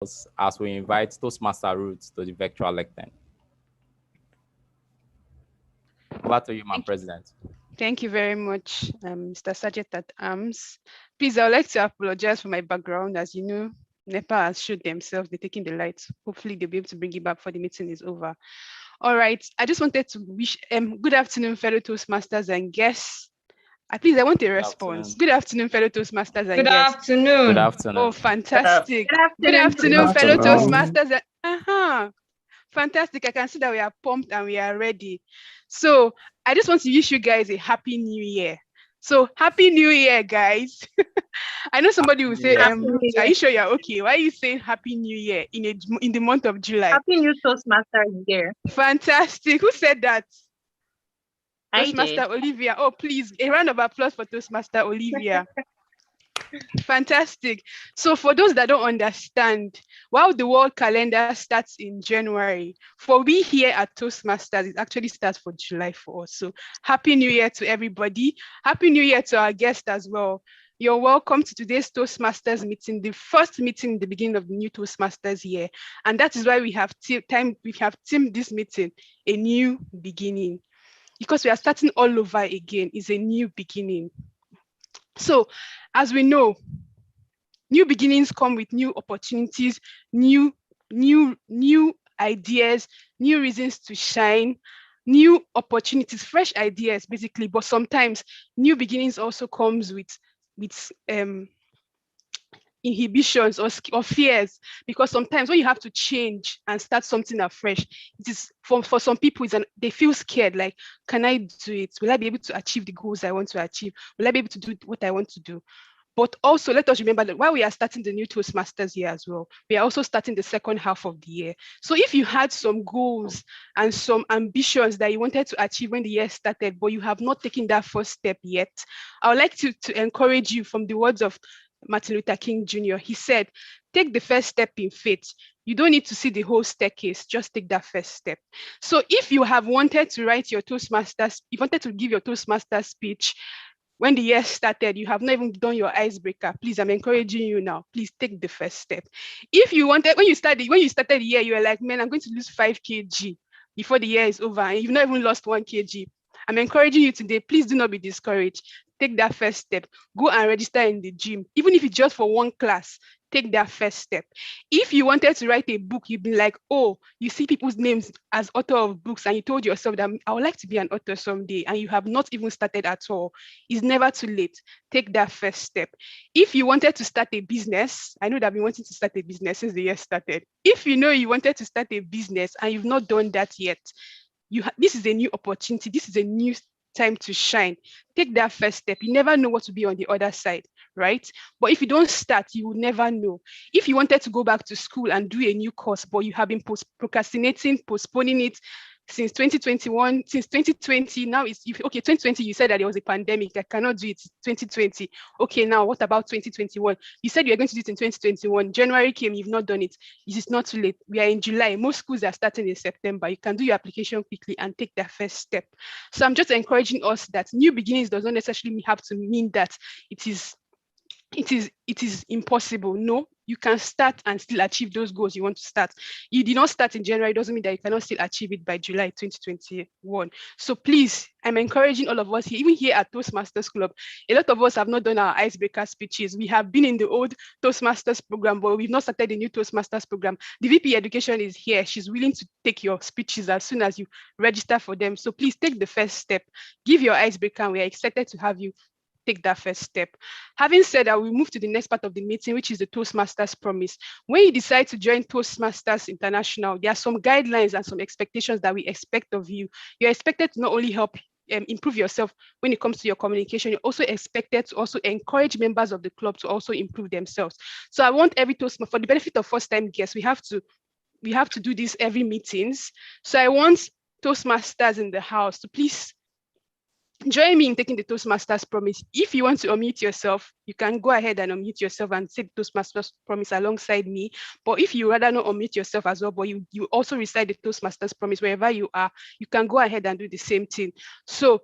as we invite Toastmaster Roots to the virtual lectern. Over to you, my president. Thank you very much, Mr. Sergeant at Arms. Please, I would like to apologize for my background. As you know, NEPA has showed themselves, they're taking the lights. Hopefully they'll be able to bring it back before the meeting is over. All right, I just wanted to wish good afternoon, fellow Toastmasters and guests. Please, I want a response. Good afternoon, fellow Toastmasters and Good guests. afternoon. Good afternoon. Oh, fantastic. Good afternoon, fellow Toastmasters. Fantastic. I can see that we are pumped and we are ready. So I just want to wish you guys a happy new year. So happy new year, guys. I know somebody will say, are you sure you're okay? Why are you saying happy new year in the month of July? Happy new Toastmaster year. Fantastic. Who said that? Toastmaster I did. Olivia. Oh, please, a round of applause for Toastmaster Olivia. Fantastic. So for those that don't understand, while the world calendar starts in January, for we here at Toastmasters, it actually starts for July for us. So happy new year to everybody. Happy new year to our guests as well. You're welcome to today's Toastmasters meeting, the first meeting in the beginning of the new Toastmasters year. And that is why we have teamed this meeting a new beginning. Because we are starting all over again, it's a new beginning. So, as we know, new beginnings come with new opportunities, new ideas, new reasons to shine, new opportunities, fresh ideas, basically. But sometimes new beginnings also comes with inhibitions or fears, because sometimes when you have to change and start something afresh, it is for some people they feel scared, like, can I do it? Will I be able to achieve the goals I want to achieve? Will I be able to do what I want to do? But also let us remember that while we are starting the new Toastmasters year as well, we are also starting the second half of the year. So if you had some goals and some ambitions that you wanted to achieve when the year started, but you have not taken that first step yet, I would like to encourage you from the words of Martin Luther King Jr. He said, take the first step in faith. You don't need to see the whole staircase, just take that first step. So if you have wanted to write your Toastmasters, you wanted to give your Toastmaster speech when the year started, you have not even done your icebreaker, please, I'm encouraging you now, please take the first step. If you wanted, when you started the year, you were like, man, I'm going to lose 5 kg before the year is over, and you've not even lost 1 kg. I'm encouraging you today, please do not be discouraged. Take that first step. Go and register in the gym. Even if it's just for one class, take that first step. If you wanted to write a book, you've been like, oh, you see people's names as author of books, and you told yourself that I would like to be an author someday, and you have not even started at all, it's never too late. Take that first step. If you wanted to start a business, I know that I've been wanting to start a business since the year started. If you know you wanted to start a business and you've not done that yet, this is a new opportunity. This is a new time to shine. Take that first step. You never know what will be on the other side, right? But if you don't start, you will never know. If you wanted to go back to school and do a new course, but you have been procrastinating, postponing it since 2021, since 2020, now it's, okay, 2020, you said that there was a pandemic, I cannot do it, 2020. Okay, now what about 2021? You said you were going to do it in 2021. January came, you've not done it. It is not too late. We are in July. Most schools are starting in September. You can do your application quickly and take that first step. So I'm just encouraging us that new beginnings does not necessarily have to mean that it is impossible. No, you can start and still achieve those goals you want to start. You did not start in January, doesn't mean that you cannot still achieve it by July 2021. So please, I'm encouraging all of us here, even here at Toastmasters Club. A lot of us have not done our icebreaker speeches. We have been in the old Toastmasters program, but we've not started the new Toastmasters program. The VP Education is here. She's willing to take your speeches as soon as you register for them. So please take the first step, give your icebreaker, and we're excited to have you take that first step. Having said that, we move to the next part of the meeting, which is the Toastmasters promise. When you decide to join Toastmasters International, there are some guidelines and some expectations that we expect of you. You're expected to not only help improve yourself when it comes to your communication, you're also expected to also encourage members of the club to also improve themselves. So I want every Toastmaster, for the benefit of first-time guests, we have to do this every meetings. So I want Toastmasters in the house to please join me in taking the Toastmasters promise. If you want to unmute yourself, you can go ahead and unmute yourself and say the Toastmasters promise alongside me. But if you rather not unmute yourself as well, but you also recite the Toastmasters promise wherever you are, you can go ahead and do the same thing. So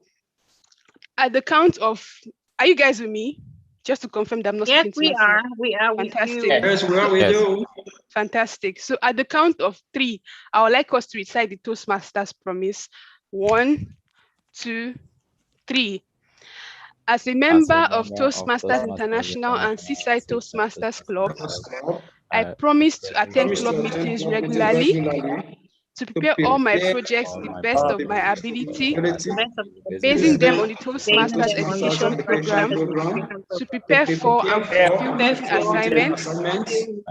at the count of, are you guys with me? Just to confirm that I'm not Yes, speaking to we myself. are. We are with Fantastic. you. Yes, we Yes. do. Fantastic. So at the count of 3, I would like us to recite the Toastmasters promise. 1, 2, 3. As a member of Toastmasters International and Seaside Toastmasters Club, I promise to attend club meetings regularly, to prepare all my projects to the best of my ability, Best of the basing them on ability, the based Toastmasters on the education Toastmasters program, education to program, prepare for and fulfill prepare meeting for assignments,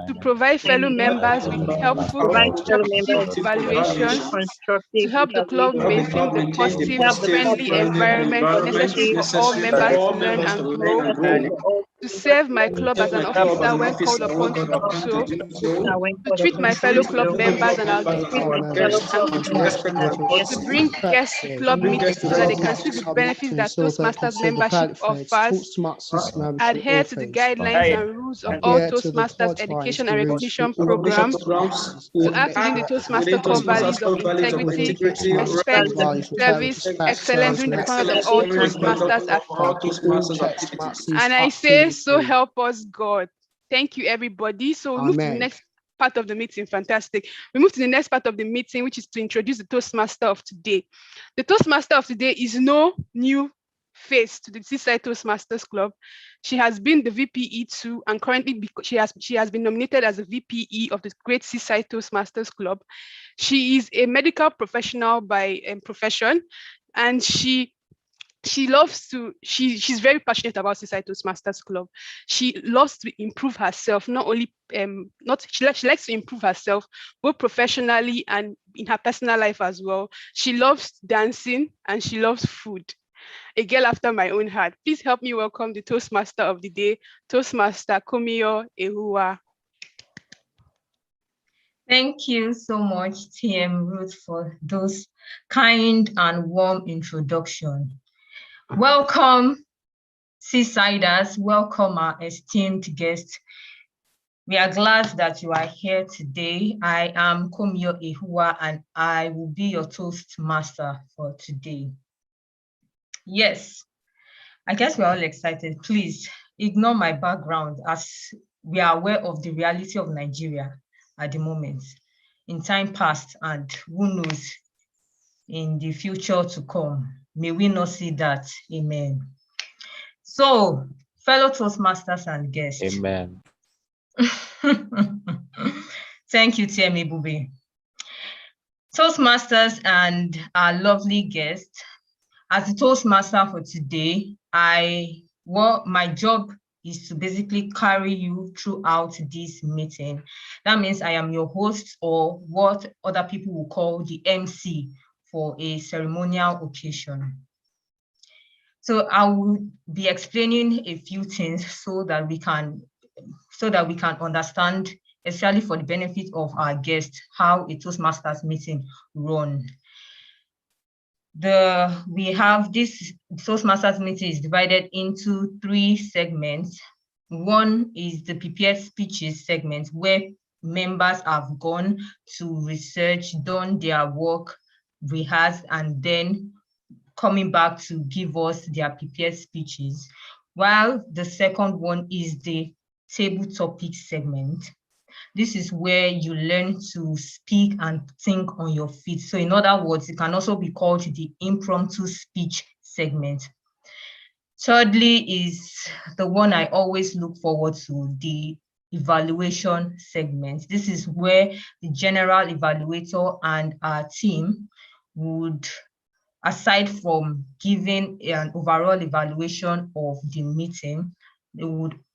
to provide fellow assignments, members with helpful, provide fellow constructive members evaluations, to constructive help the club maintain evaluation, the to positive, help the club friendly maintain the environment necessary positive, for all members to friendly learn and grow, environment for all to members serve to my learn and club as an grow, to officer when called upon to serve do so, officer when to called treat upon my to do fellow club so, members and our to guests treat with my fellow respect club and members courtesy, and our to guests bring with guests to club meetings so that they can see the benefits that Toastmasters membership offers, adhere to the guidelines and rules of all Toastmasters education and recognition programs, to act within the Toastmaster core values of integrity, respect, service, excellence during the conduct of all Toastmasters activities. And I say, so help us God. Thank you, everybody. So we move to the next part of the meeting. Fantastic. We move to the next part of the meeting, which is to introduce the Toastmaster of today. The Toastmaster of today is no new face to the Seaside Toastmasters Club. She has been the VPE2 and currently she has been nominated as a VPE of the Great Seaside Toastmasters Club. She is a medical professional by profession, and she's very passionate about Seaside Toastmasters Club. She loves to improve herself, not only she likes to improve herself both professionally and in her personal life as well. She loves dancing and she loves food. A girl after my own heart. Please help me welcome the Toastmaster of the day, Toastmaster Komio Ehua. Thank you so much, TM Ruth, for those kind and warm introduction. Welcome, Seasiders. Welcome, our esteemed guests. We are glad that you are here today. I am Komio Ehua, and I will be your Toastmaster for today. Yes, I guess we're all excited. Please ignore my background as we are aware of the reality of Nigeria at the moment, in time past, and who knows, in the future to come. May we not see that. Amen. So, fellow Toastmasters and guests. Amen. Thank you, TM Ebube. Toastmasters and our lovely guests, as the Toastmaster for today, my job is to basically carry you throughout this meeting. That means I am your host, or what other people will call the MC for a ceremonial occasion. So I will be explaining a few things so that we can understand, especially for the benefit of our guests, how a Toastmasters meeting runs. We have this Toastmasters meeting is divided into 3 segments. One is the prepared speeches segment, where members have gone to research, done their work, rehearsed, and then coming back to give us their prepared speeches. While the second one is the table topic segment. This is where you learn to speak and think on your feet. So in other words, it can also be called the impromptu speech segment. Thirdly is the one I always look forward to, the evaluation segment. This is where the general evaluator and our team would, aside from giving an overall evaluation of the meeting,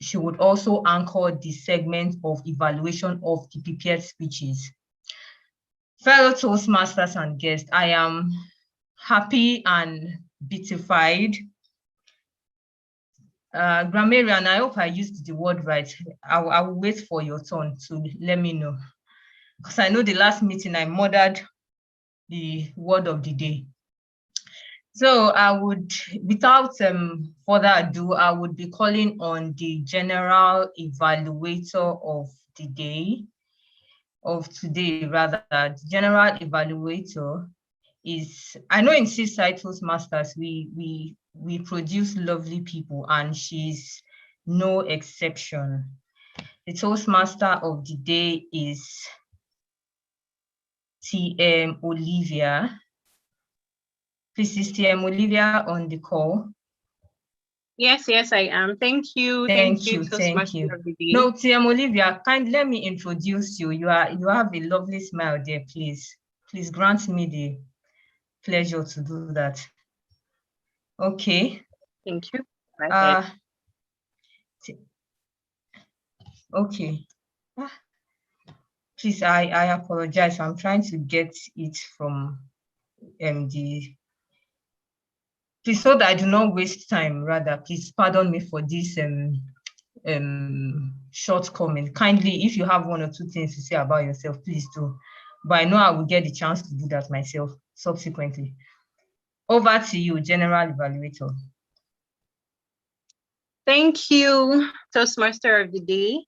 she would also anchor the segment of evaluation of the prepared speeches. Fellow Toastmasters and guests, I am happy and beatified. Grammarian, I hope I used the word right. I will wait for your turn to let me know, because I know the last meeting I murdered the word of the day. So I would, without further ado, I would be calling on the general evaluator of the day, of today rather. The general evaluator is, I know in Seaside Toastmasters, we produce lovely people, and she's no exception. The Toastmaster of the day is TM Olivia. Please, is TM Olivia on the call? Yes, I am. Thank you. Thank you. Toastmaster of the day. No, TM Olivia, let me introduce you. You have a lovely smile there, please. Please grant me the pleasure to do that. Okay. Thank you. Okay. Please, I apologize. I'm trying to get it from the. Please, so that I do not waste time, rather, please pardon me for this shortcoming. Kindly, if you have one or two things to say about yourself, please do. But I know I will get the chance to do that myself subsequently. Over to you, General Evaluator. Thank you, Toastmaster of the day.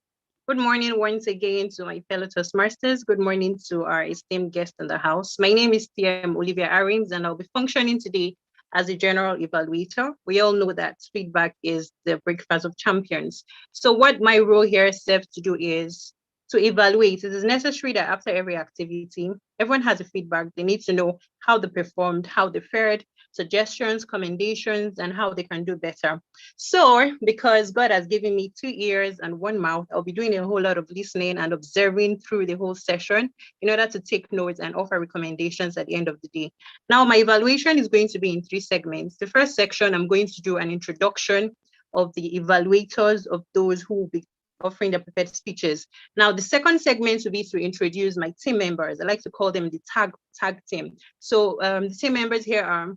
Good morning once again to my fellow Toastmasters. Good morning to our esteemed guest in the house. My name is TM Olivia Arins, and I'll be functioning today as a general evaluator. We all know that feedback is the breakfast of champions. So what my role here serves to do is to evaluate. It is necessary that after every activity, everyone has a feedback. They need to know how they performed, how they fared, suggestions, commendations, and how they can do better. So because God has given me 2 ears and 1 mouth, I'll be doing a whole lot of listening and observing through the whole session in order to take notes and offer recommendations at the end of the day. Now, my evaluation is going to be in 3 segments. The first section, I'm going to do an introduction of the evaluators, of those who will be offering the prepared speeches. Now, the second segment will be to introduce my team members. I like to call them the tag team. So the team members here are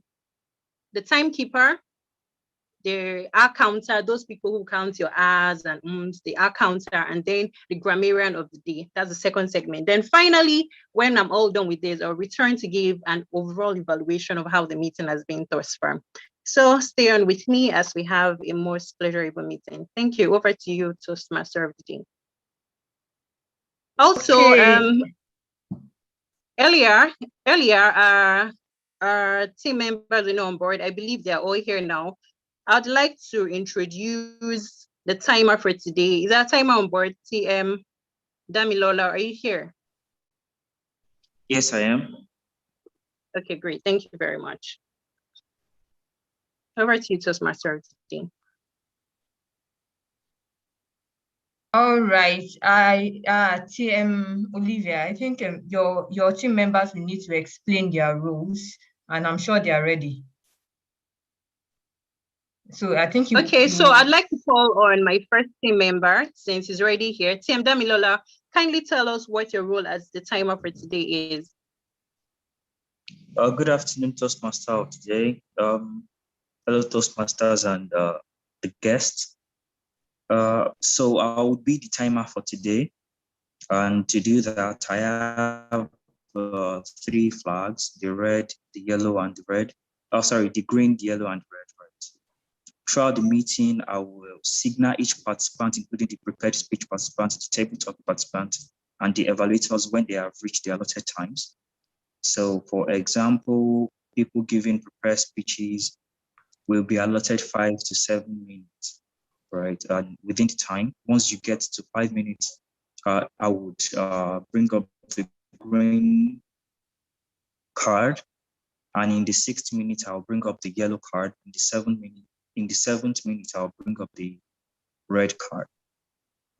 the timekeeper, the R counter, those people who count your R's and M's, the R counter, and then the grammarian of the day. That's the second segment. Then finally, when I'm all done with this, I'll return to give an overall evaluation of how the meeting has been thus far. So stay on with me as we have a most pleasurable meeting. Thank you. Over to you, Toastmaster of the day. Also, earlier, our team members on board, I believe they're all here now. I'd like to introduce the timer for today. Is there a timer on board? TM Damilola, are you here? Yes, I am. Okay, great. Thank you very much. Over to you, Toastmaster of the day. All right, TM Olivia, I think your team members will need to explain their roles, and I'm sure they are ready. So I think so I'd like to call on my first team member since he's already here. TM Damilola, kindly tell us what your role as the timer for today is. Good afternoon, Toastmaster of today. Hello, Toastmasters and the guests. So I will be the timer for today. And to do that, I have 3 flags, the red, the yellow, and the red. Oh, sorry, the green, the yellow, and the red. Right. Throughout the meeting, I will signal each participant, including the prepared speech participant, the tabletop participant, and the evaluators when they have reached the allotted times. So, for example, people giving prepared speeches will be allotted 5 to 7 minutes, right? And within the time, once you get to 5 minutes, I would bring up the green card, and in the 6th minute, I'll bring up the yellow card. In the 7th minute, I'll bring up the red card.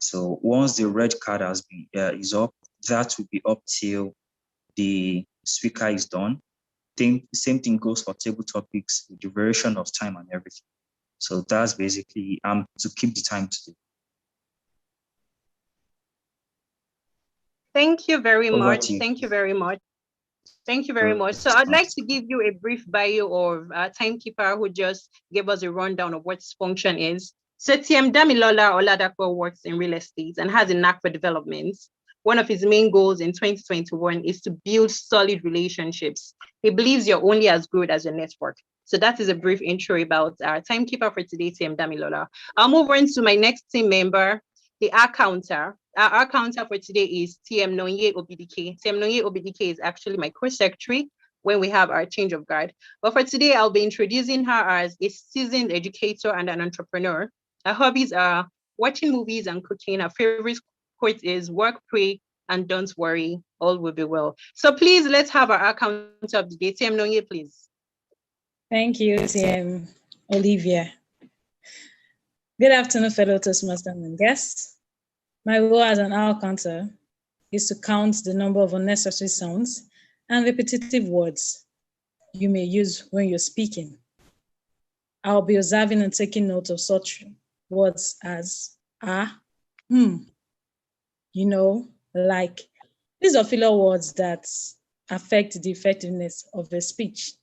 So once the red card has been is up, that will be up till the speaker is done. Same thing goes for table topics, the duration of time and everything. So that's basically to keep the time today. Thank you very much. Thank you very much. Thank you very much. So I'd like to give you a brief bio of a timekeeper who just gave us a rundown of what his function is. So TM Damilola Oladapo works in real estate and has a knack for developments. One of his main goals in 2021 is to build solid relationships. He believes you're only as good as your network. So that is a brief intro about our timekeeper for today, TM Damilola. I'll move on to my next team member, the R counter. Our counter for today is TM Nonye Obidike. TM Nonye Obidike is actually my co-secretary when we have our change of guard. But for today, I'll be introducing her as a seasoned educator and an entrepreneur. Her hobbies are watching movies and cooking. Her favorite quote is work, pray, and don't worry, all will be well. So please, let's have our account of the day. TM Nonye, please. Thank you, TM Olivia. Good afternoon, fellow Toastmasters and guests. My role as an hour counter is to count the number of unnecessary sounds and repetitive words you may use when you're speaking. I'll be observing and taking note of such words as you know, like. These are filler words that affect the effectiveness of a speech.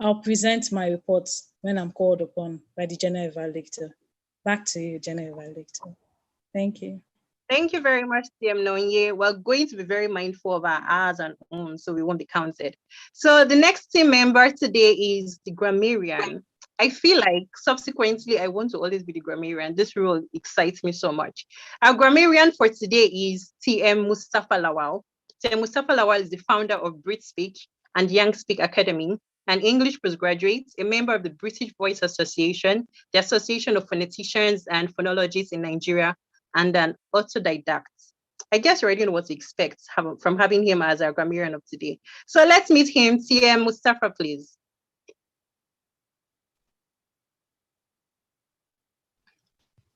I'll present my reports when I'm called upon by the General Evaluator. Back to you, General Evaluator. Thank you. Thank you very much, TM Nonye. We're going to be very mindful of our R's and Ums, so we won't be counted. So the next team member today is the grammarian. I feel like subsequently, I want to always be the grammarian. This role excites me so much. Our grammarian for today is TM Mustafa Lawal. TM Mustafa Lawal is the founder of Brit Speak and Young Speak Academy, an English postgraduate, a member of the British Voice Association, the Association of Phoneticians and Phonologists in Nigeria, and an autodidact. I guess you already know what to expect from having him as our grammarian of today. So let's meet him. TM Mustafa, please.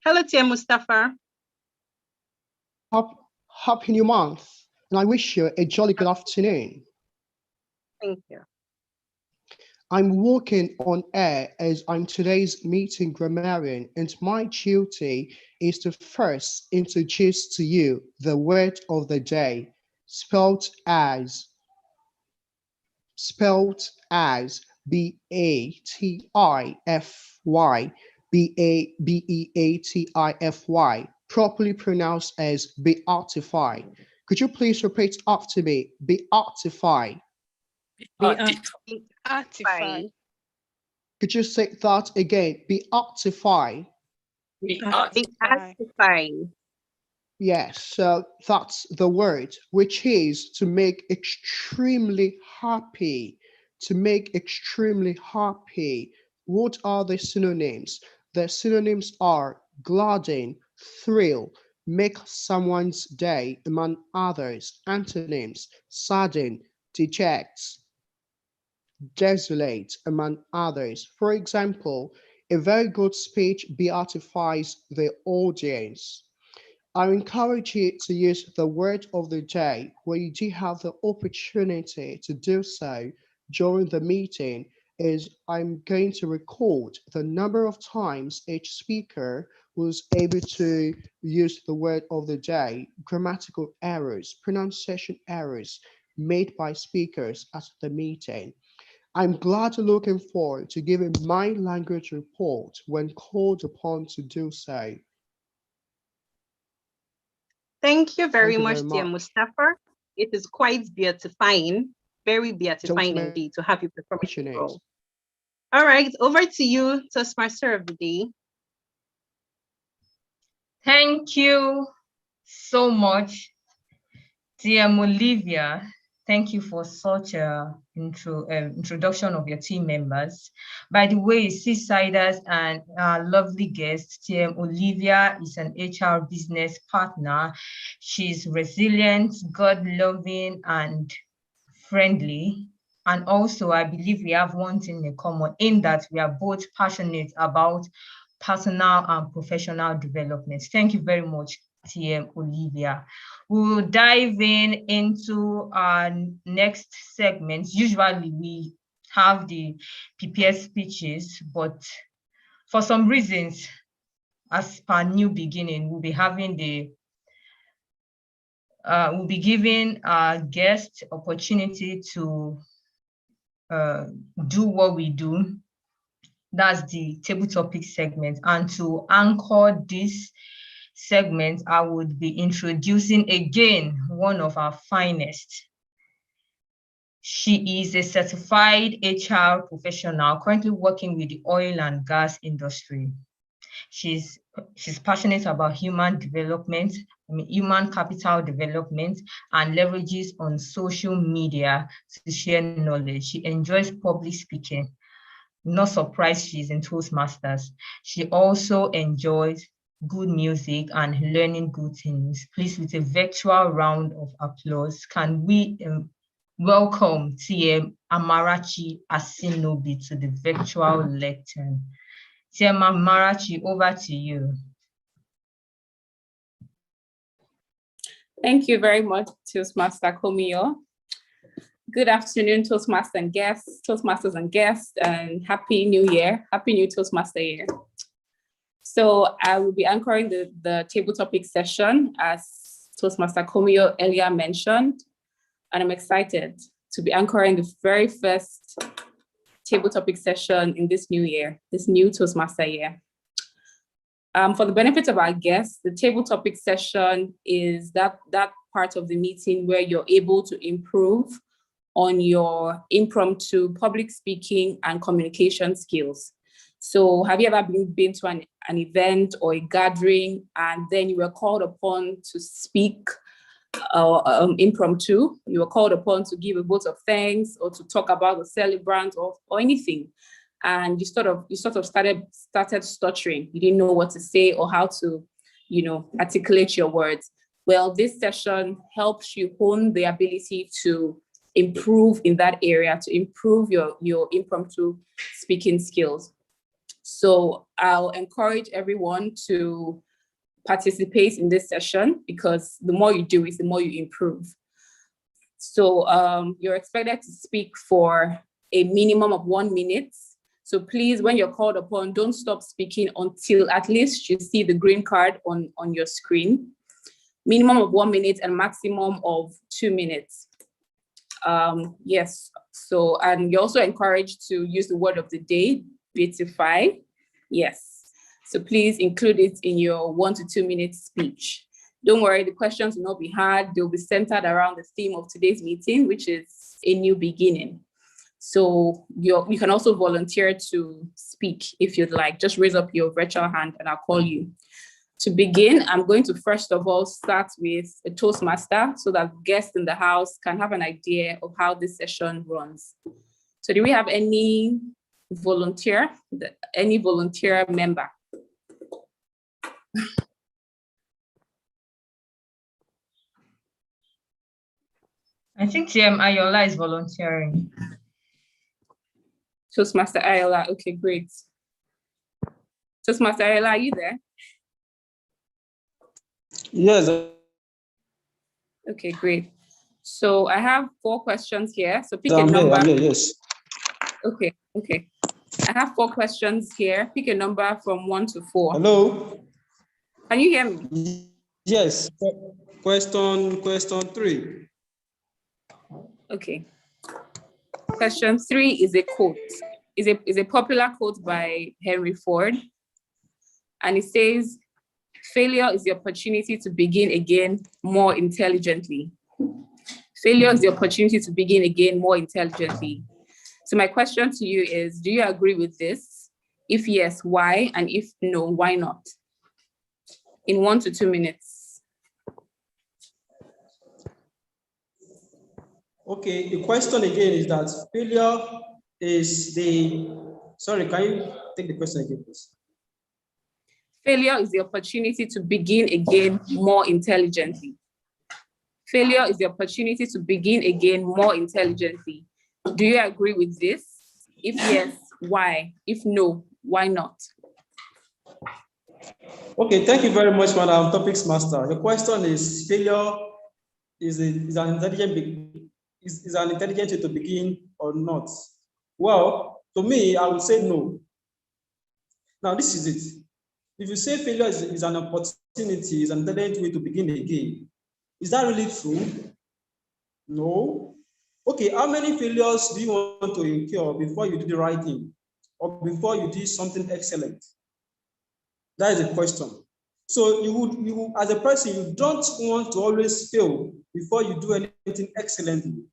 Hello, TM Mustafa. Happy New Month, and I wish you a jolly good afternoon. Thank you. I'm walking on air as I'm today's meeting grammarian, and my duty is to first introduce to you the word of the day, spelled as B-A-T-I-F-Y, B-A-B-E-A-T-I-F-Y, properly pronounced as beatify. Could you please repeat after me? Beatify. Beatify. Could you say that again? Beatify. Beatify. Yes, so that's the word, which is to make extremely happy. To make extremely happy. What are the synonyms? The synonyms are gladden, thrill, make someone's day, among others. Antonyms: sadden, deject, desolate, among others. For example, a very good speech beatifies the audience. I encourage you to use the word of the day where you do have the opportunity to do so during the meeting, as I'm going to record the number of times each speaker was able to use the word of the day, grammatical errors, pronunciation errors made by speakers at the meeting. I'm glad and looking forward to giving my language report when called upon to do so. Thank you very much, dear Mustafa. It is quite beatifying, very beatifying indeed to have you perform this role. All right, over to you, Toastmaster of the day. Thank you so much, dear Olivia. Thank you for such an introduction of your team members. By the way, Seasiders and our lovely guest, TM Olivia is an HR business partner. She's resilient, God-loving, and friendly. And also, I believe we have one thing in common in that we are both passionate about personal and professional development. Thank you very much, TM Olivia. We will dive into our next segment. Usually we have the prepared speeches, but for some reasons, as per new beginning, we'll be having we'll be giving our guests opportunity to do what we do. That's the table topic segment. And to anchor this segment, I would be introducing again one of our finest. She is a certified HR professional currently working with the oil and gas industry. She's passionate about human development, human capital development, and leverages on social media to share knowledge. She enjoys public speaking. not surprised she's in Toastmasters. She also enjoys good music and learning good things. Please, with a virtual round of applause, can we welcome TM Amarachi Asinobi to the virtual lectern. TM Amarachi, over to you. Thank you very much, Toastmaster Komiyo. Good afternoon, Toastmasters and guests, and Happy New Year. Happy New Toastmaster Year. So I will be anchoring the table topic session, as Toastmaster Komiyo earlier mentioned, and I'm excited to be anchoring the very first table topic session in this new year, this new Toastmaster year. For the benefit of our guests, the table topic session is that part of the meeting where you're able to improve on your impromptu public speaking and communication skills. So have you ever been to an event or a gathering and then you were called upon to speak impromptu? You were called upon to give a vote of thanks or to talk about the celebrant or anything. And you sort of started stuttering. You didn't know what to say or how to, articulate your words. Well, this session helps you hone the ability to improve in that area, to improve your impromptu speaking skills. So I'll encourage everyone to participate in this session, because the more you do it, the more you improve. So you're expected to speak for a minimum of 1 minute. So please, when you're called upon, don't stop speaking until at least you see the green card on your screen. Minimum of 1 minute and maximum of 2 minutes. Yes, so, and you're also encouraged to use the word of the day, beautify. Yes, so please include it in your 1 to 2 minute speech. Don't worry, the questions will not be hard. They'll be centered around the theme of today's meeting, which is a new beginning. So you can also volunteer to speak if you'd like. Just raise up your virtual hand and I'll call you. To begin, I'm going to first of all start with a Toastmaster so that guests in the house can have an idea of how this session runs. So do we have any volunteer member? I think TM Ayola is volunteering. Toastmaster Ayola, okay, great. Toastmaster Ayola, are you there? Yes. Okay, great. So I have 4 questions here. So pick a number. I'm here, yes. Okay. I have 4 questions here. Pick a number from 1 to 4. Hello? Can you hear me? Yes. Question 3. Okay. Question 3 is a quote. Is a popular quote by Henry Ford. And it says, "Failure is the opportunity to begin again more intelligently." Failure is the opportunity to begin again more intelligently. So my question to you is, do you agree with this? If yes, why? And if no, why not? In 1 to 2 minutes. Okay, the question again is that failure is the, sorry, can you take the question again, please? Failure is the opportunity to begin again more intelligently. Failure is the opportunity to begin again more intelligently. Do you agree with this? If yes, why? If no, why not? Okay, thank you very much, Madam Topics Master. The question is, failure is an intelligent way to begin or not? Well, to me, I would say no. Now, this is it. If you say failure is an opportunity, is an intelligent way to begin again, is that really true? No. Okay, how many failures do you want to incur before you do the right thing or before you do something excellent? That is the question. So you as a person, you don't want to always fail before you do anything excellently,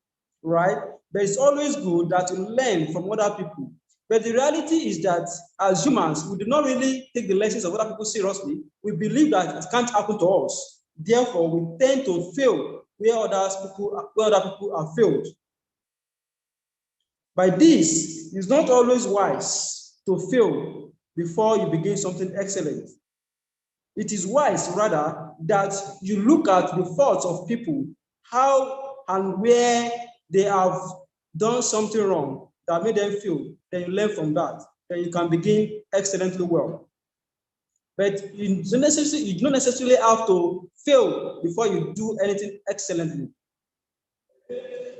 right? But it's always good that you learn from other people. But the reality is that as humans, we do not really take the lessons of other people seriously. We believe that it can't happen to us. Therefore, we tend to fail where other people have failed. By this, it's not always wise to fail before you begin something excellent. It is wise, rather, that you look at the faults of people, how and where they have done something wrong that made them fail. Then you learn from that. Then you can begin excellently well. But you don't necessarily have to fail before you do anything excellently.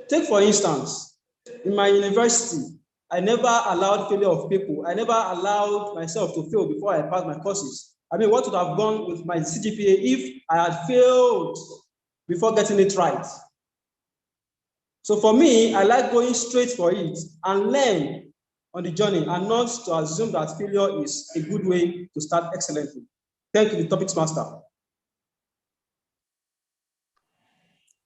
Take, for instance, in my university, I never allowed failure of people. I never allowed myself to fail before I passed my courses. I mean, what would have gone with my CGPA if I had failed before getting it right? So for me, I like going straight for it and learn on the journey and not to assume that failure is a good way to start excellently. Thank you, the Topics Master.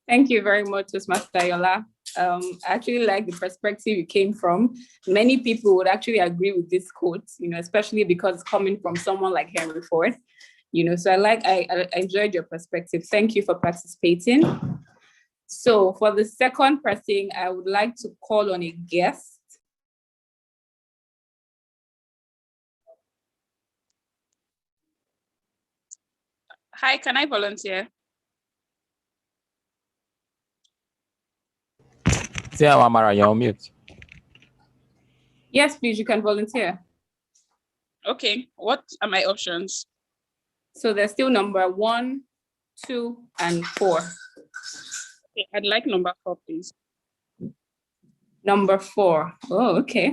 Thank you very much, Toastmaster Yola. I actually like the perspective you came from. Many people would actually agree with this quote, especially because it's coming from someone like Henry Ford. So I enjoyed your perspective. Thank you for participating. So for the second person, I would like to call on a guest. Hi, can I volunteer? Amara, you're on mute. Yes, please, you can volunteer. Okay, what are my options? So there's still number 1, 2, and 4. Okay, I'd like number 4, please. Number 4. Oh, okay.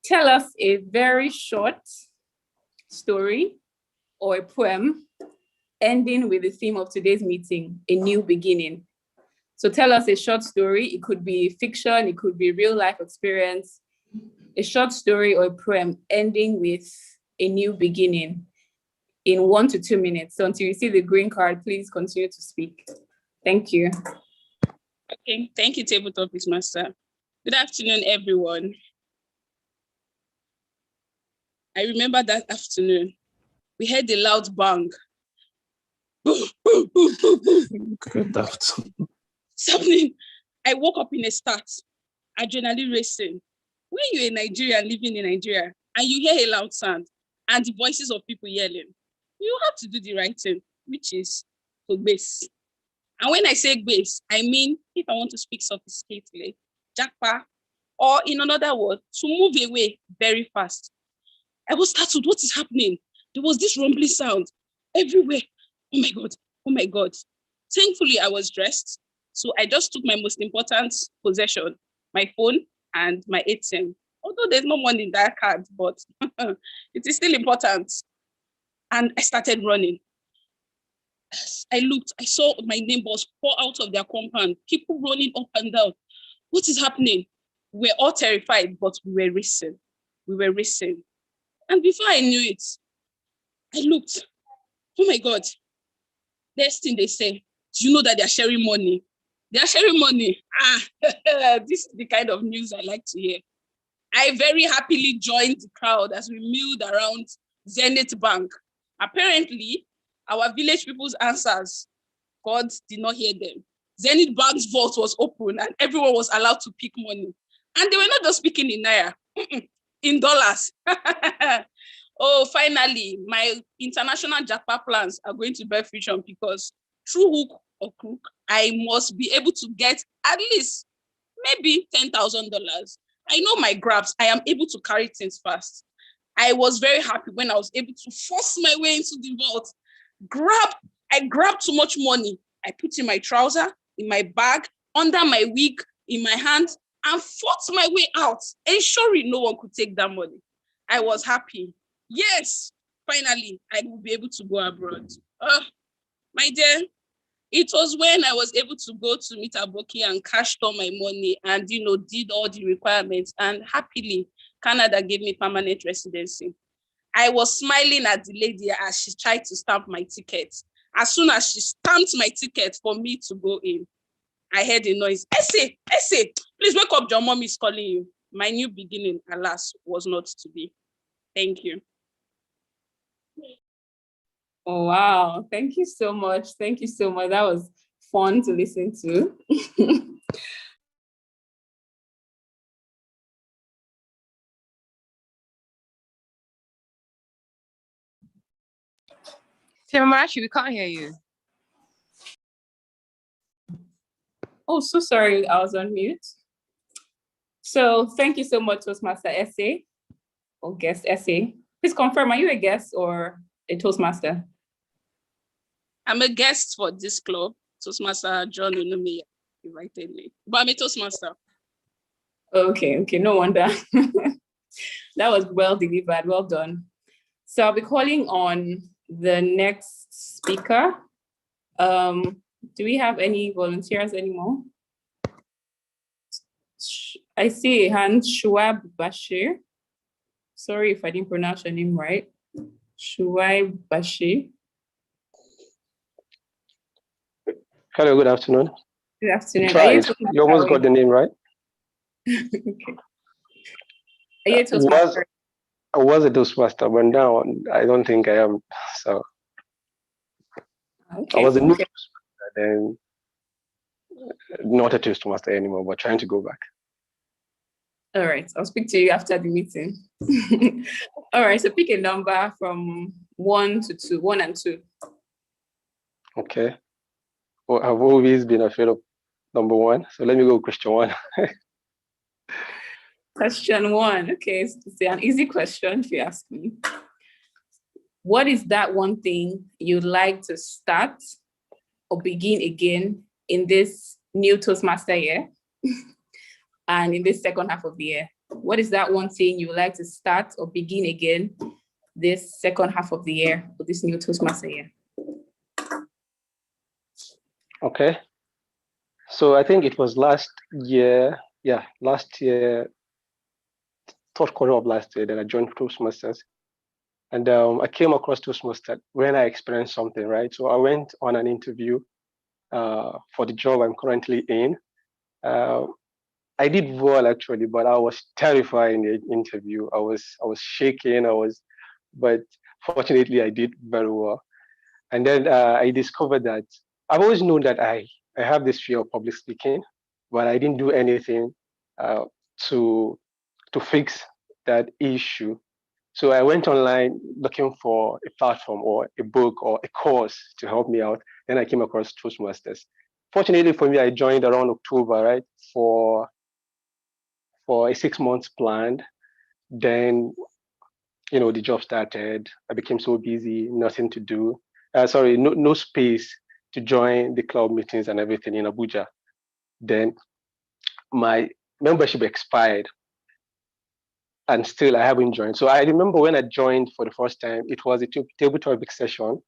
Tell us a very short story or a poem ending with the theme of today's meeting, a new beginning. So tell us a short story. It could be fiction, it could be real life experience, a short story or a poem ending with a new beginning in 1 to 2 minutes. So until you see the green card, please continue to speak. Thank you. Okay, thank you, Table Topics Master. Good afternoon, everyone. I remember that afternoon, we heard a loud bang. Boom, boom, boom, boom, boom. Good afternoon. Something. I woke up in a start, adrenaline racing. When you're a Nigerian living in Nigeria and you hear a loud sound and the voices of people yelling, you have to do the right thing, which is to base. And when I say base, I mean, if I want to speak sophisticatedly, jackpa, or in another word, to move away very fast. I was startled. What is happening? There was this rumbling sound everywhere. Oh my God. Oh my God. Thankfully, I was dressed. So I just took my most important possession, my phone and my ATM. Although there's no money in that card, but it is still important. And I started running. I looked, I saw my neighbors pour out of their compound, people running up and down. What is happening? We were all terrified, but we were racing. We were racing. And before I knew it, I looked. Oh my God. Next thing they say, do you know that they're sharing money? They are sharing money. This is the kind of news I like to hear. I very happily joined the crowd as we milled around Zenith Bank. Apparently, our village people's answers, God did not hear them. Zenith Bank's vault was open and everyone was allowed to pick money. And they were not just speaking in Naira, in dollars. Oh, finally, my international jackpot plans are going to bear fruition because through hook or crook, I must be able to get at least maybe $10,000. I know my grabs. I am able to carry things fast. I was very happy when I was able to force my way into the vault. I grabbed too much money. I put in my trouser, in my bag, under my wig, in my hand, and fought my way out, ensuring no one could take that money. I was happy. Yes, finally, I will be able to go abroad. My dear, it was when I was able to go to meet Aboki and cashed all my money and, did all the requirements. And happily, Canada gave me permanent residency. I was smiling at the lady as she tried to stamp my ticket. As soon as she stamped my ticket for me to go in, I heard a noise. Essay, please wake up, your mom is calling you. My new beginning, alas, was not to be. Thank you. Oh, wow. Thank you so much. Thank you so much. That was fun to listen to. Timarachi, we can't hear you. Oh, so sorry, I was on mute. So thank you so much, Toastmaster Essay or guest Essay. Please confirm, are you a guest or a Toastmaster? I'm a guest for this club. Toastmaster John Unumiya invited me, but I'm a Toastmaster. Okay, no wonder. That was well delivered, well done. So I'll be calling on the next speaker. Do we have any volunteers anymore? I see a hand, Shuaib Bashir. Sorry if I didn't pronounce your name right. Shuaib Bashir. Hello, good afternoon. Good afternoon. You almost got the name right. Okay. Are you a Toastmaster? I was a Toastmaster, but now I don't think I am. So okay. I was a new Toastmaster, then not a Toastmaster anymore, but trying to go back. All right, I'll speak to you after the meeting. All right, so pick a number from 1 to 2, 1 and 2. Okay. Well, I've always been afraid of number 1, so let me go with question 1. Question 1, okay, it's an easy question if you ask me. What is that one thing you'd like to start or begin again in this new Toastmaster year and in this second half of the year? What is that one thing you would like to start or begin again this second half of the year or this new Toastmaster year? Okay. So I think it was last year, third quarter of last year that I joined Toastmasters. And I came across Toastmasters when I experienced something, right? So I went on an interview for the job I'm currently in. I did well actually, but I was terrified in the interview. I was shaking. But fortunately I did very well. And then I discovered that I've always known that I have this fear of public speaking, but I didn't do anything to fix that issue. So I went online looking for a platform or a book or a course to help me out. Then I came across Toastmasters. Fortunately for me, I joined around October, right, for a 6 months plan. Then, the job started. I became so busy, nothing to do. No space to join the club meetings and everything in Abuja. Then my membership expired. And still I haven't joined. So I remember when I joined for the first time, it was a table topic session,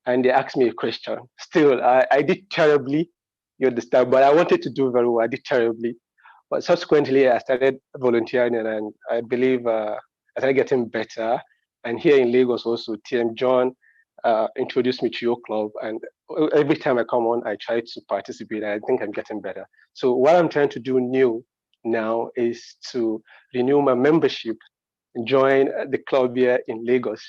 and they asked me a question. Still, I did terribly, you understand, but I wanted to do very well. I did terribly. But subsequently, I started volunteering, and I believe I started getting better. And here in Lagos also, TM John introduced me to your club. And every time I come on, I try to participate. I think I'm getting better. So what I'm trying to do new now is to renew my membership and join the club here in Lagos.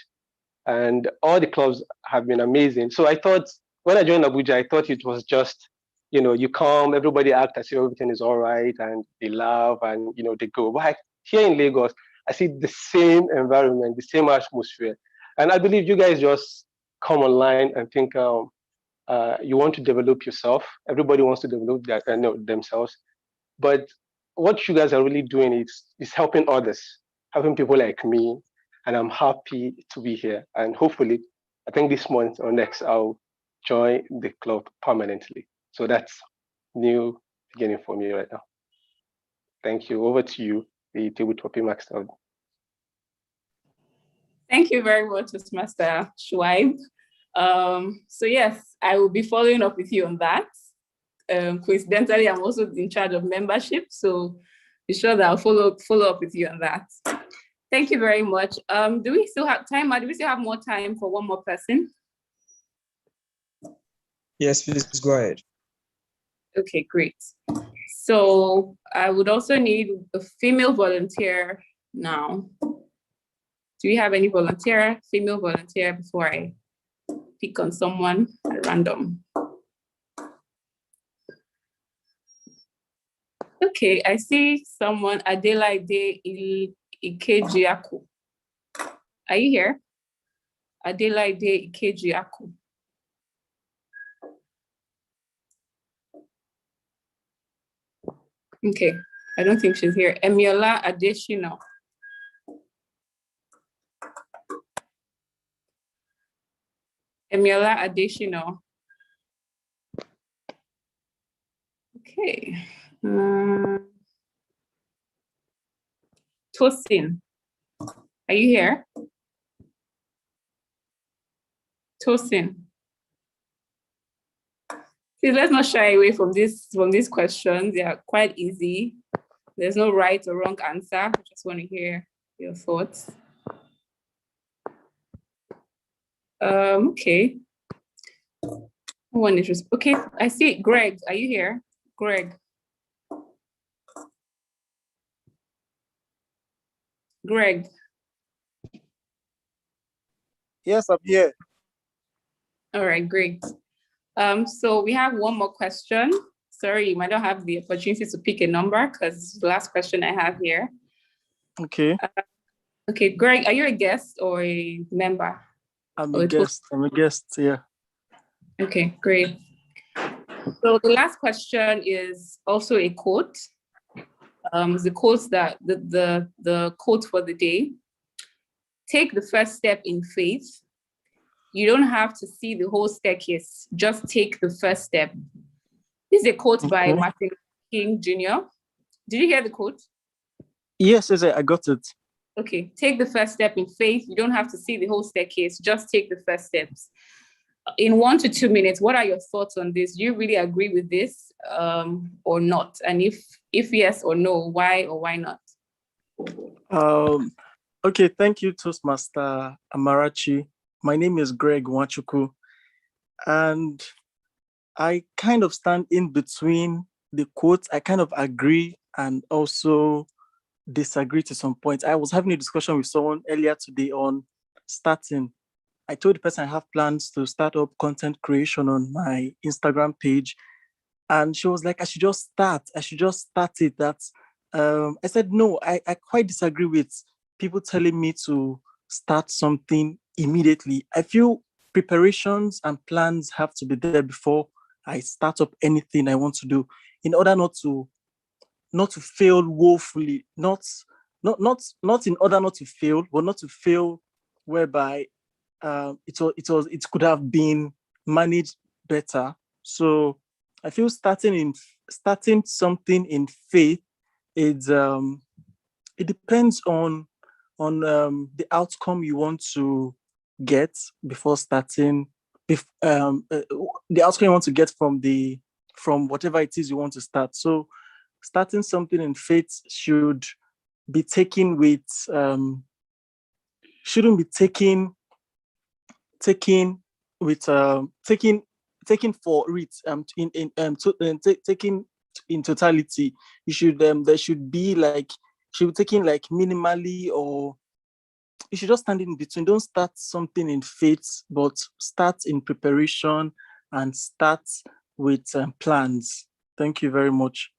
And all the clubs have been amazing. So I thought, when I joined Abuja, I thought it was just, you come, everybody act as if everything is all right, and they laugh and, they go. But here in Lagos, I see the same environment, the same atmosphere. And I believe you guys just come online and think you want to develop yourself. Everybody wants to develop themselves. But what you guys are really doing is helping others, helping people like me, and I'm happy to be here. And hopefully, I think this month or next, I'll join the club permanently. So that's new beginning for me right now. Thank you. Over to you, the table topic master. Thank you very much, Toastmaster Shuaib. So yes, I will be following up with you on that. Coincidentally, I'm also in charge of membership, so be sure that I'll follow up with you on that. Thank you very much. Do we still have time? Do we still have more time for one more person? Yes, please go ahead. Okay, great. So I would also need a female volunteer now. Do we have any female volunteer before I pick on someone at random? Okay, I see someone, Adelaide Ikejiaku. Are you here? Adelaide Ikeji Aku. Okay, I don't think she's here. Emiola Adeshino. Emiola Adeshino. Okay. Tosin, are you here? Tosin. Please, let's not shy away from these questions. They are quite easy. There's no right or wrong answer. I just want to hear your thoughts. Okay. One is okay. I see Greg. Are you here? Greg. Greg. Yes, I'm here. All right, great. So we have one more question. Sorry, you might not have the opportunity to pick a number because it's the last question I have here. Okay. Okay, Greg, are you a guest or a member? I'm a guest. Yeah. Okay, great. So the last question is also a quote. The quote for the day. Take the first step in faith. You don't have to see the whole staircase. Just take the first step. This is a quote by Martin King Jr. Did you hear the quote? Yes, I got it. Okay, take the first step in faith. You don't have to see the whole staircase. Just take the first steps. In 1 to 2 minutes, what are your thoughts on this? Do you really agree with this or not? And if yes or no, why or why not? Okay, thank you, Toastmaster Amarachi. My name is Greg Wachuku, and I kind of stand in between the quotes. I kind of agree and also disagree to some points. I was having a discussion with someone earlier today on starting. I told the person I have plans to start up content creation on my Instagram page. And she was like, I should just start it. I said, no, I quite disagree with people telling me to start something immediately. I feel preparations and plans have to be there before I start up anything I want to do in order not to fail woefully, not in order not to fail, but not to fail whereby it could have been managed better. So I feel starting something in faith is it depends on the outcome you want to get before starting. The outcome you want to get from whatever it is you want to start. So starting something in faith should be taken with shouldn't be taken with taken for it taking in totality. You should there should be like should be taken like minimally, or you should just stand in between. Don't start something in faith, but start in preparation and start with plans. Thank you very much.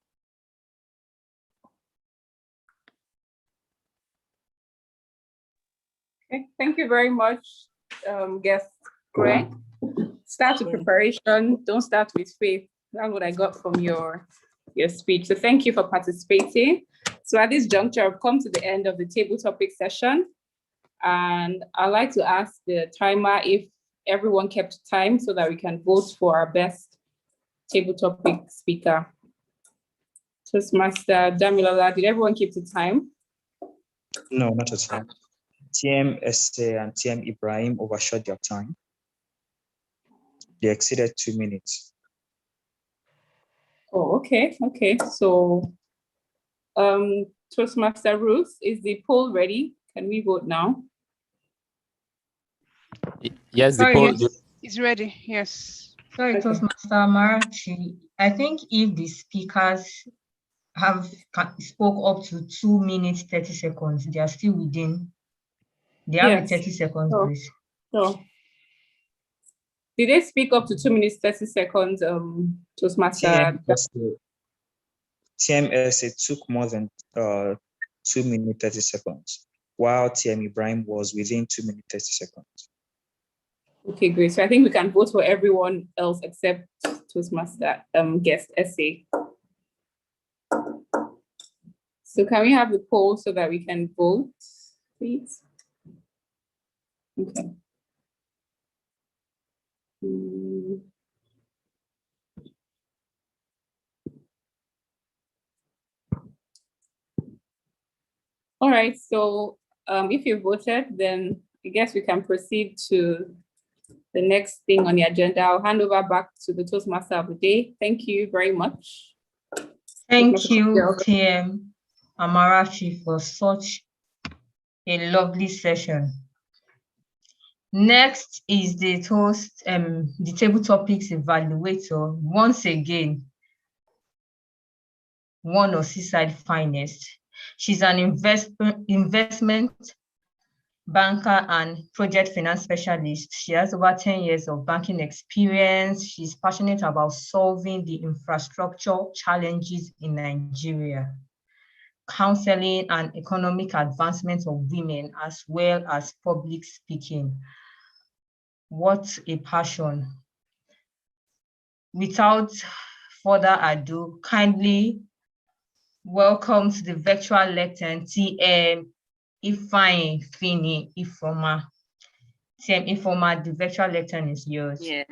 Okay, thank you very much, guest Greg. Start with preparation, don't start with faith. That's what I got from your speech. So thank you for participating. So at this juncture, I've come to the end of the table topic session. And I'd like to ask the timer if everyone kept time so that we can vote for our best table topic speaker. Toastmaster Damilola, did everyone keep the time? No, not at all. TM SA and TM Ibrahim overshot their time. They exceeded 2 minutes. Oh, okay. So, Toastmaster Ruth, is the poll ready? Can we vote now? Yes, the poll. Yes, it's ready. Yes. Sorry, Toastmaster Marachi. I think if the speakers spoke up to 2 minutes, 30 seconds, they are still within. They have a 30 seconds grace. So, did they speak up to 2 minutes, 30 seconds, Toastmaster? TMSA took more than 2 minutes, 30 seconds, while TM Ibrahim was within 2 minutes, 30 seconds. Okay, great. So I think we can vote for everyone else except Toastmaster guest essay. So can we have the poll so that we can vote, please? Okay. All right, so if you voted, then I guess we can proceed to the next thing on the agenda. I'll hand over back to the Toastmaster of the day. Thank you very much. Thank you, TM Amarachi, for such a lovely session. Next is the the table topics evaluator. Once again, one of Seaside finest. She's an investment banker and project finance specialist. She has over 10 years of banking experience. She's passionate about solving the infrastructure challenges in Nigeria, counseling and economic advancement of women, as well as public speaking. What a passion. Without further ado, kindly welcome to the virtual lectern, TM Ifeanyi Fini Ifoma. TM Ifoma, the virtual lectern is yours. Yeah,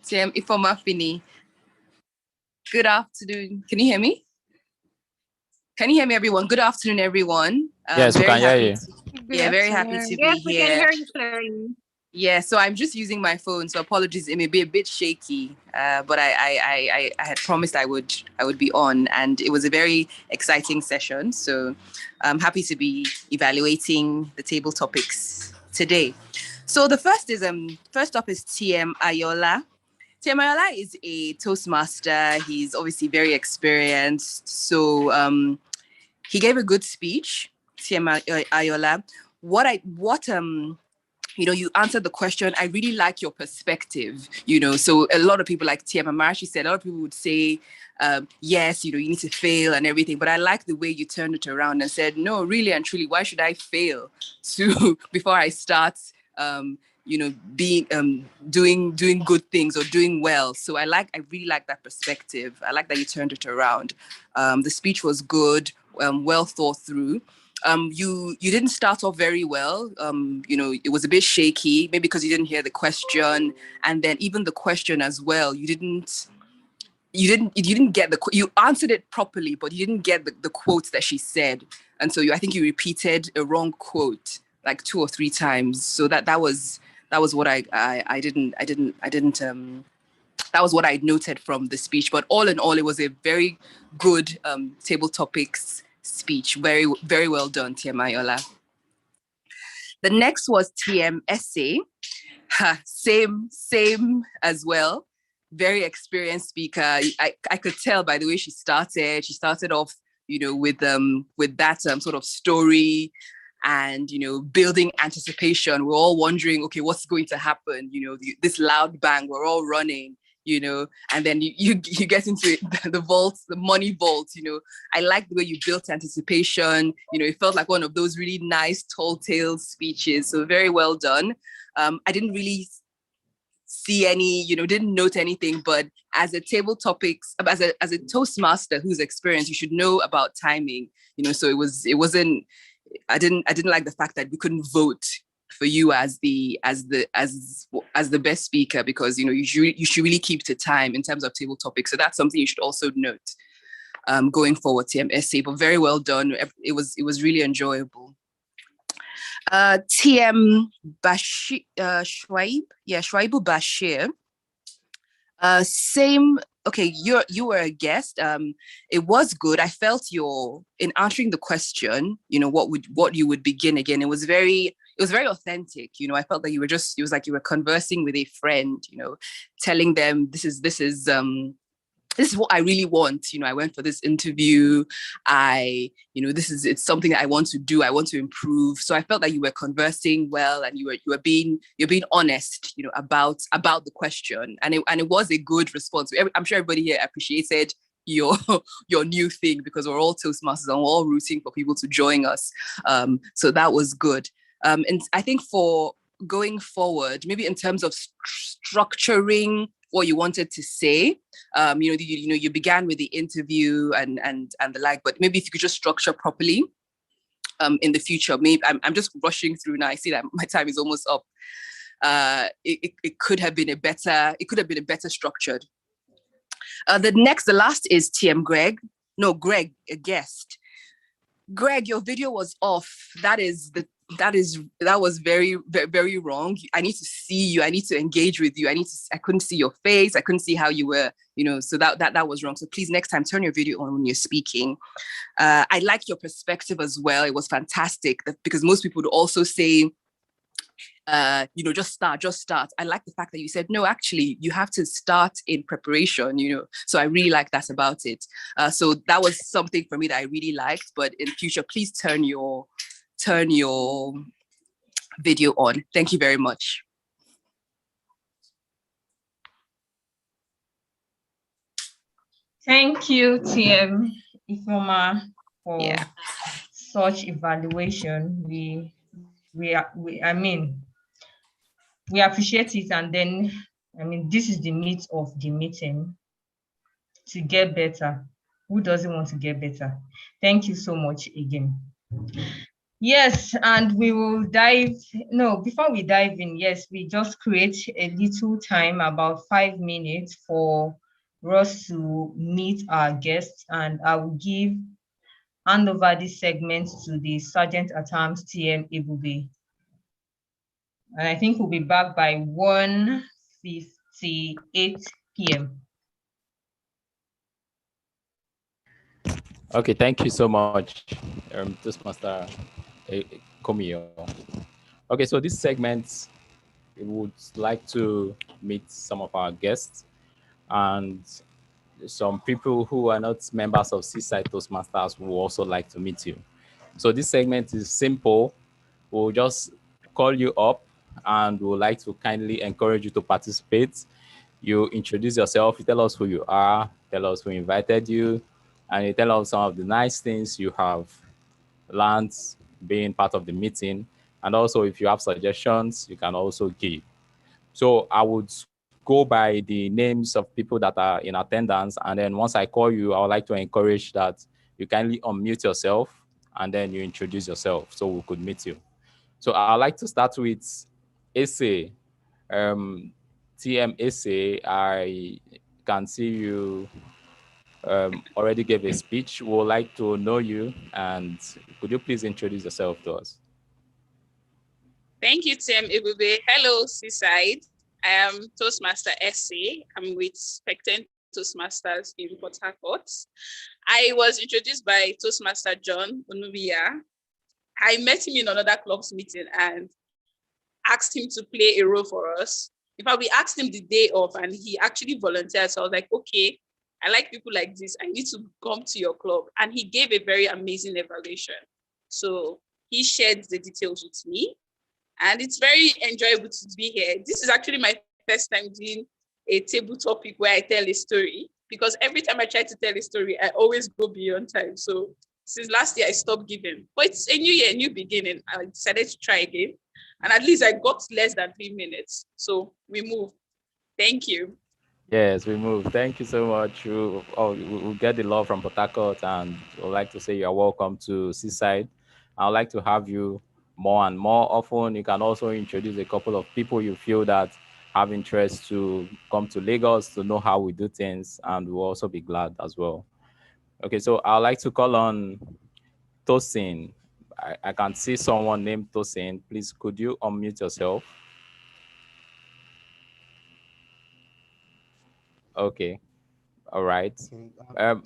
TM Ifoma Fini. Good afternoon. Can you hear me? Can you hear me, everyone? Good afternoon, everyone. Yes, we can hear you. Very happy to be here. We can hear you clearly. Yeah, so I'm just using my phone, so apologies. It may be a bit shaky, but I had promised I would be on, and it was a very exciting session. So I'm happy to be evaluating the table topics today. So the first up is TM Ayola. TM Ayola is a Toastmaster. He's obviously very experienced. So he gave a good speech. TM Ayola. You answered the question. I really like your perspective, so a lot of people, like TM Amarachi said, a lot of people would say, yes, you need to fail and everything. But I like the way you turned it around and said, no, really and truly, why should I fail before I start, doing good things or doing well? So I really like that perspective. I like that you turned it around. The speech was good, well thought through. You didn't start off very well. It was a bit shaky, maybe because you didn't hear the question, and then even the question as well, you didn't get you answered it properly, but you didn't get the quotes that she said, and so I think you repeated a wrong quote like 2 or 3 times. So that was what I didn't that was what I noted from the speech. But all in all, it was a very good table topics speech. Very, very well done, TM Ayola. The next was TM Essay. Same as well. Very experienced speaker. I could tell by the way she started. She started off, with that sort of story and, building anticipation. We're all wondering, okay, what's going to happen? This loud bang, we're all running. And then you get into it, the vault, the money vault, I like the way you built anticipation. It felt like one of those really nice tall tale speeches. So very well done. I didn't really see any, didn't note anything, but as a table topics, as a Toastmaster who's experienced, you should know about timing, so it wasn't, I didn't like the fact that we couldn't vote for you as the best speaker, because you should really keep to time in terms of table topics. So that's something you should also note going forward, TM Essay. But very well done. It was really enjoyable. TM Bashir, Shuaibu Bashir. Same. Okay, you were a guest. It was good. I felt in answering the question, what you would begin again. It was very authentic. I felt that it was like you were conversing with a friend, telling them this is what I really want. I went for this interview. It's something that I want to do. I want to improve. So I felt that you were conversing well, and you're being honest, about the question. And it was a good response. I'm sure everybody here appreciated your new thing, because we're all Toastmasters and we're all rooting for people to join us. So that was good. And I think for going forward, maybe in terms of structuring what you wanted to say, you began with the interview and the like, but maybe if you could just structure properly in the future. Maybe I'm just rushing through now. I see that my time is almost up. It could have been a better structured. The last is TM Greg. No, Greg, a guest. Greg, your video was off. That was very, very, very wrong. I need to see you. I need to engage with you. I couldn't see your face. I couldn't see how you were, so that was wrong. So please, next time, turn your video on when you're speaking. I like your perspective as well. It was fantastic because most people would also say, just start. I like the fact that you said, no, actually, you have to start in preparation, So I really like that about it. So that was something for me that I really liked. But in future, please turn your video on. Thank you very much. Thank you, TM Ifoma, for such evaluation. We appreciate it, and then this is the meat of the meeting, to get better. Who doesn't want to get better? Thank you so much again. Yes, and we will before we dive in, yes, we just create a little time, about 5 minutes, for us to meet our guests, and I will hand over this segment to the Sergeant at Arms, TM Ebube. And I think we'll be back by 1:58 p.m. Okay, thank you so much, Toastmaster Komio. Okay, so this segment, we would like to meet some of our guests and some people who are not members of Seaside Toastmasters will also like to meet you. So this segment is simple. We'll just call you up and we'll like to kindly encourage you to participate. You introduce yourself, you tell us who you are, tell us who invited you, and you tell us some of the nice things you have learned being part of the meeting. And also, if you have suggestions, you can also give. So I would go by the names of people that are in attendance. And then once I call you, I would like to encourage that you kindly unmute yourself and then you introduce yourself so we could meet you. So I'd like to start with Essay. TM Essay, I can see you already gave a speech. We would like to know you, and could you please introduce yourself to us? Thank you, Tim Ibube. Hello, Seaside. I am Toastmaster SA. I'm with Spectent Toastmasters in Port Harcourt. I was introduced by Toastmaster John Onubia. I met him in another club's meeting and asked him to play a role for us. In fact, we asked him the day off and he actually volunteered. So I was like, okay, I like people like this. I need to come to your club. And he gave a very amazing evaluation. So he shared the details with me. And it's very enjoyable to be here. This is actually my first time doing a table topic where I tell a story, because every time I try to tell a story, I always go beyond time. So since last year, I stopped giving. But it's a new year, new beginning. I decided to try again. And at least I got less than 3 minutes. So we move. Thank you. Yes, we move. Thank you so much. We'll get the love from Port Harcourt, and I'd like to say you're welcome to Seaside. I'd like to have you more and more often. You can also introduce a couple of people you feel that have interest to come to Lagos to know how we do things, and we'll also be glad as well. Okay, so I'd like to call on Tosin. I can see someone named Tosin. Please, could you unmute yourself? Okay, all right. Okay,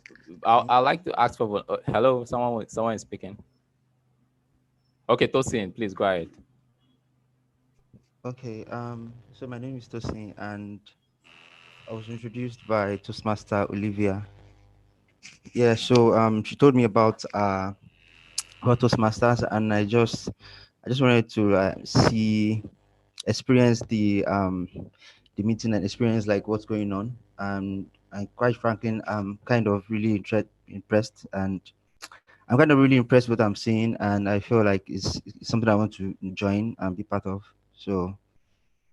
I'd like to ask for hello. Someone is speaking. Okay, Tosin, please go ahead. okay. So my name is Tosin, and I was introduced by Toastmaster Olivia. Yeah, so she told me about Toastmasters, and I just wanted to experience the meeting and experience like what's going on. And quite frankly, I'm kind of really impressed, and I'm kind of really impressed with what I'm seeing, and I feel like it's something I want to join and be part of. So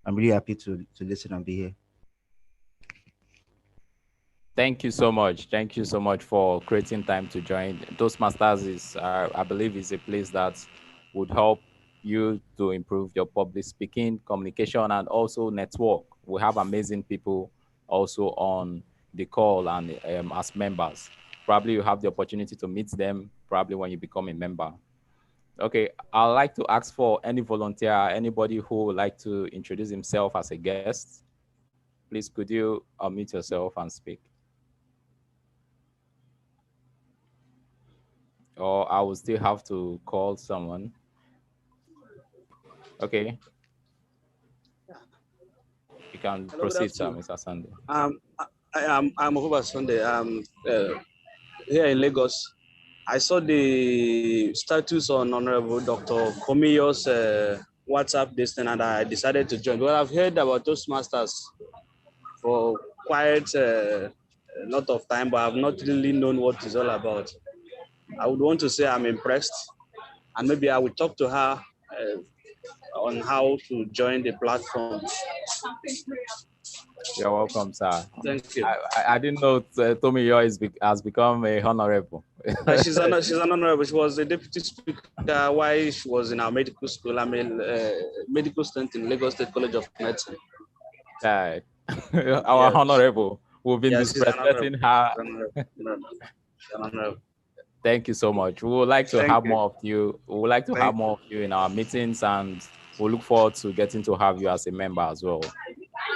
I'm really happy to listen and be here. Thank you so much. Thank you so much for creating time to join. Toastmasters is, I believe, is a place that would help you to improve your public speaking, communication, and also network. We have amazing people also on the call and as members. Probably you have the opportunity to meet them probably when you become a member. Okay, I'd like to ask for any volunteer, anybody who would like to introduce himself as a guest. Please, could you unmute yourself and speak? Or I will still have to call someone. Okay, you can Hello, good proceed, sir, afternoon. Mr. Sunday. I'm Ofuba Sunday. Here in Lagos. I saw the status on Honorable Dr. Komiyo's WhatsApp this thing, and I decided to join. Well, I've heard about Toastmasters for quite a lot of time, but I've not really known what it's all about. I would want to say I'm impressed, and maybe I will talk to her on how to join the platform. You're welcome, sir. Thank you. I didn't know Tommy Yo has become a honorable. She's an honorable. She was a deputy speaker while she was in our medical school. I'm a medical student in Lagos State College of Medicine. Right. Our honorable. We've been disrespecting her. Thank you so much. We would like to have more of you. We would like to have more of you in our meetings, and we look forward to getting to have you as a member as well.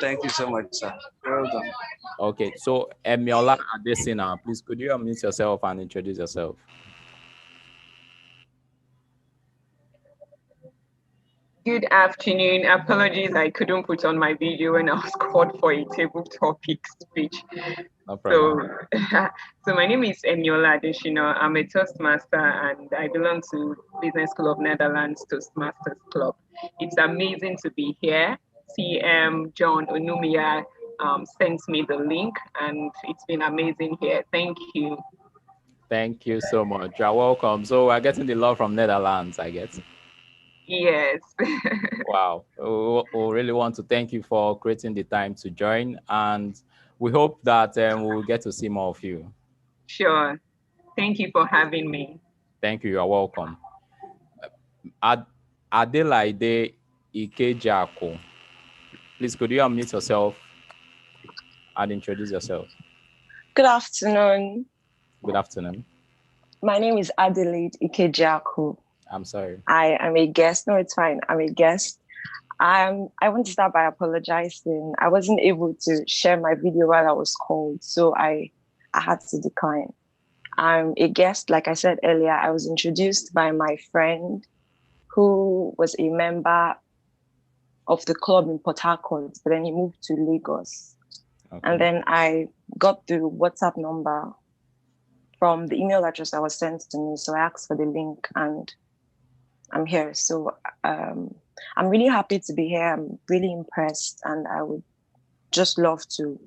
Thank you so much, sir. Well done. Okay, so Emiola Adesina, please could you unmute yourself and introduce yourself? Good afternoon. Apologies, I couldn't put on my video when I was called for a table topic speech. No problem. So my name is Emiola Adesina. I'm a Toastmaster and I belong to Business School of Netherlands Toastmasters Club. It's amazing to be here. CM John Onumia sent me the link and it's been amazing here. Thank you. Thank you so much. You're welcome. So we're getting the love from Netherlands, I guess. Yes. Wow. We really want to thank you for creating the time to join, and we hope that we'll get to see more of you. Sure. Thank you for having me. Thank you. You're welcome. Adelaide Ikejako. Please, could you unmute yourself and introduce yourself? Good afternoon. Good afternoon. My name is Adelaide Ikejaku. I'm sorry. I am a guest. No, it's fine. I'm a guest. I want to start by apologizing. I wasn't able to share my video while I was called, so I had to decline. I'm a guest. Like I said earlier, I was introduced by my friend who was a member of the club in Port Harcourt, but then he moved to Lagos. Okay. And then I got the WhatsApp number from the email address that was sent to me. So I asked for the link and I'm here. So I'm really happy to be here. I'm really impressed and I would just love to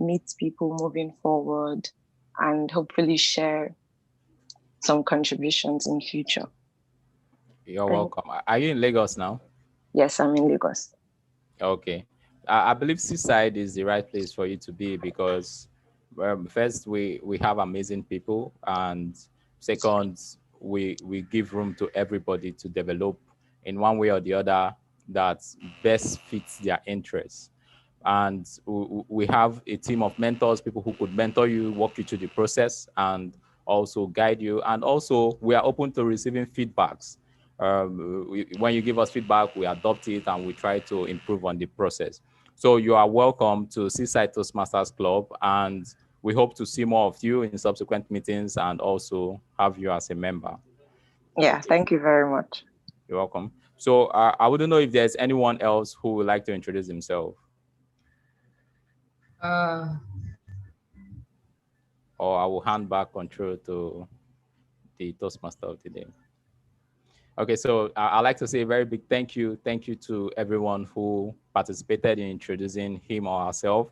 meet people moving forward and hopefully share some contributions in future. You're welcome. Are you in Lagos now? Yes, I'm in Lagos. Okay. I believe Seaside is the right place for you to be because first, we have amazing people, and second, we give room to everybody to develop in one way or the other that best fits their interests. And we have a team of mentors, people who could mentor you, walk you through the process, and also guide you. And also, we are open to receiving feedbacks. When you give us feedback, we adopt it and we try to improve on the process. So you are welcome to Seaside Toastmasters Club, and we hope to see more of you in subsequent meetings and also have you as a member. Yeah, okay. Thank you very much. You're welcome. So I wouldn't know if there's anyone else who would like to introduce himself. Or I will hand back control to the Toastmaster of the day. Okay, so I'd like to say a very big thank you. Thank you to everyone who participated in introducing him or herself.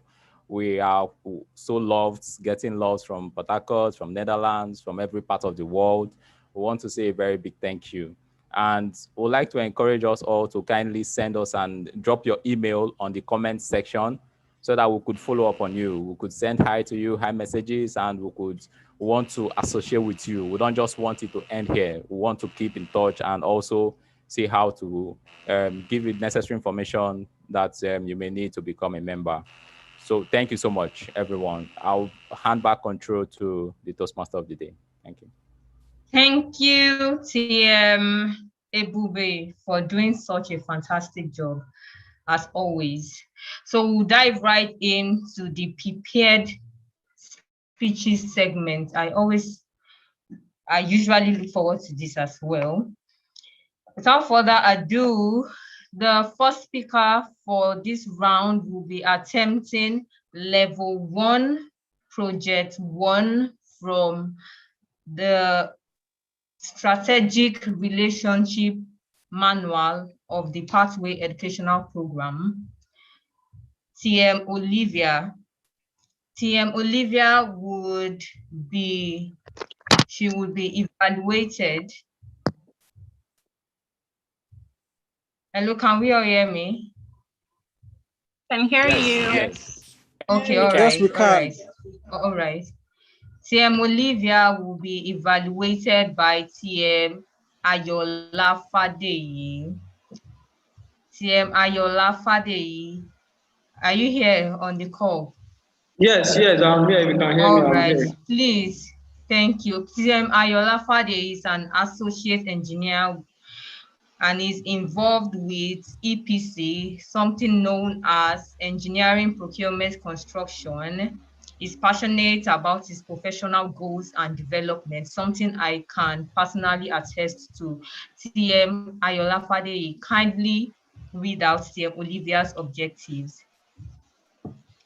We are so loved, getting loves from Port Harcourt, from Netherlands, from every part of the world. We want to say a very big thank you. And we'd like to encourage us all to kindly send us and drop your email on the comment section so that we could follow up on you. We could send hi to you, hi messages, and we could want to associate with you. We don't just want it to end here. We want to keep in touch and also see how to give you necessary information that you may need to become a member. So thank you so much, everyone. I'll hand back control to the Toastmaster of the day. Thank you. Thank you, TM Ebube, for doing such a fantastic job, as always. So we'll dive right into the prepared speeches segment. I usually look forward to this as well. Without further ado, the first speaker for this round will be attempting level 1, project 1 from the Strategic Relationship Manual of the Pathway Educational Program, TM Olivia. TM Olivia would be evaluated. Hello, can we all hear me? Can hear you. Yes. Okay, all right. All right. TM Olivia will be evaluated by TM Ayola Fadeyi. TM Ayola Fadeyi, are you here on the call? Yes, I'm here. You can hear me. All I'm right, here. please. Thank you. TM Ayola Fadeyi is an associate engineer and is involved with EPC, something known as Engineering Procurement Construction. Is passionate about his professional goals and development, something I can personally attest to. TM Ayola Fadeyi, kindly read out TM Olivia's objectives.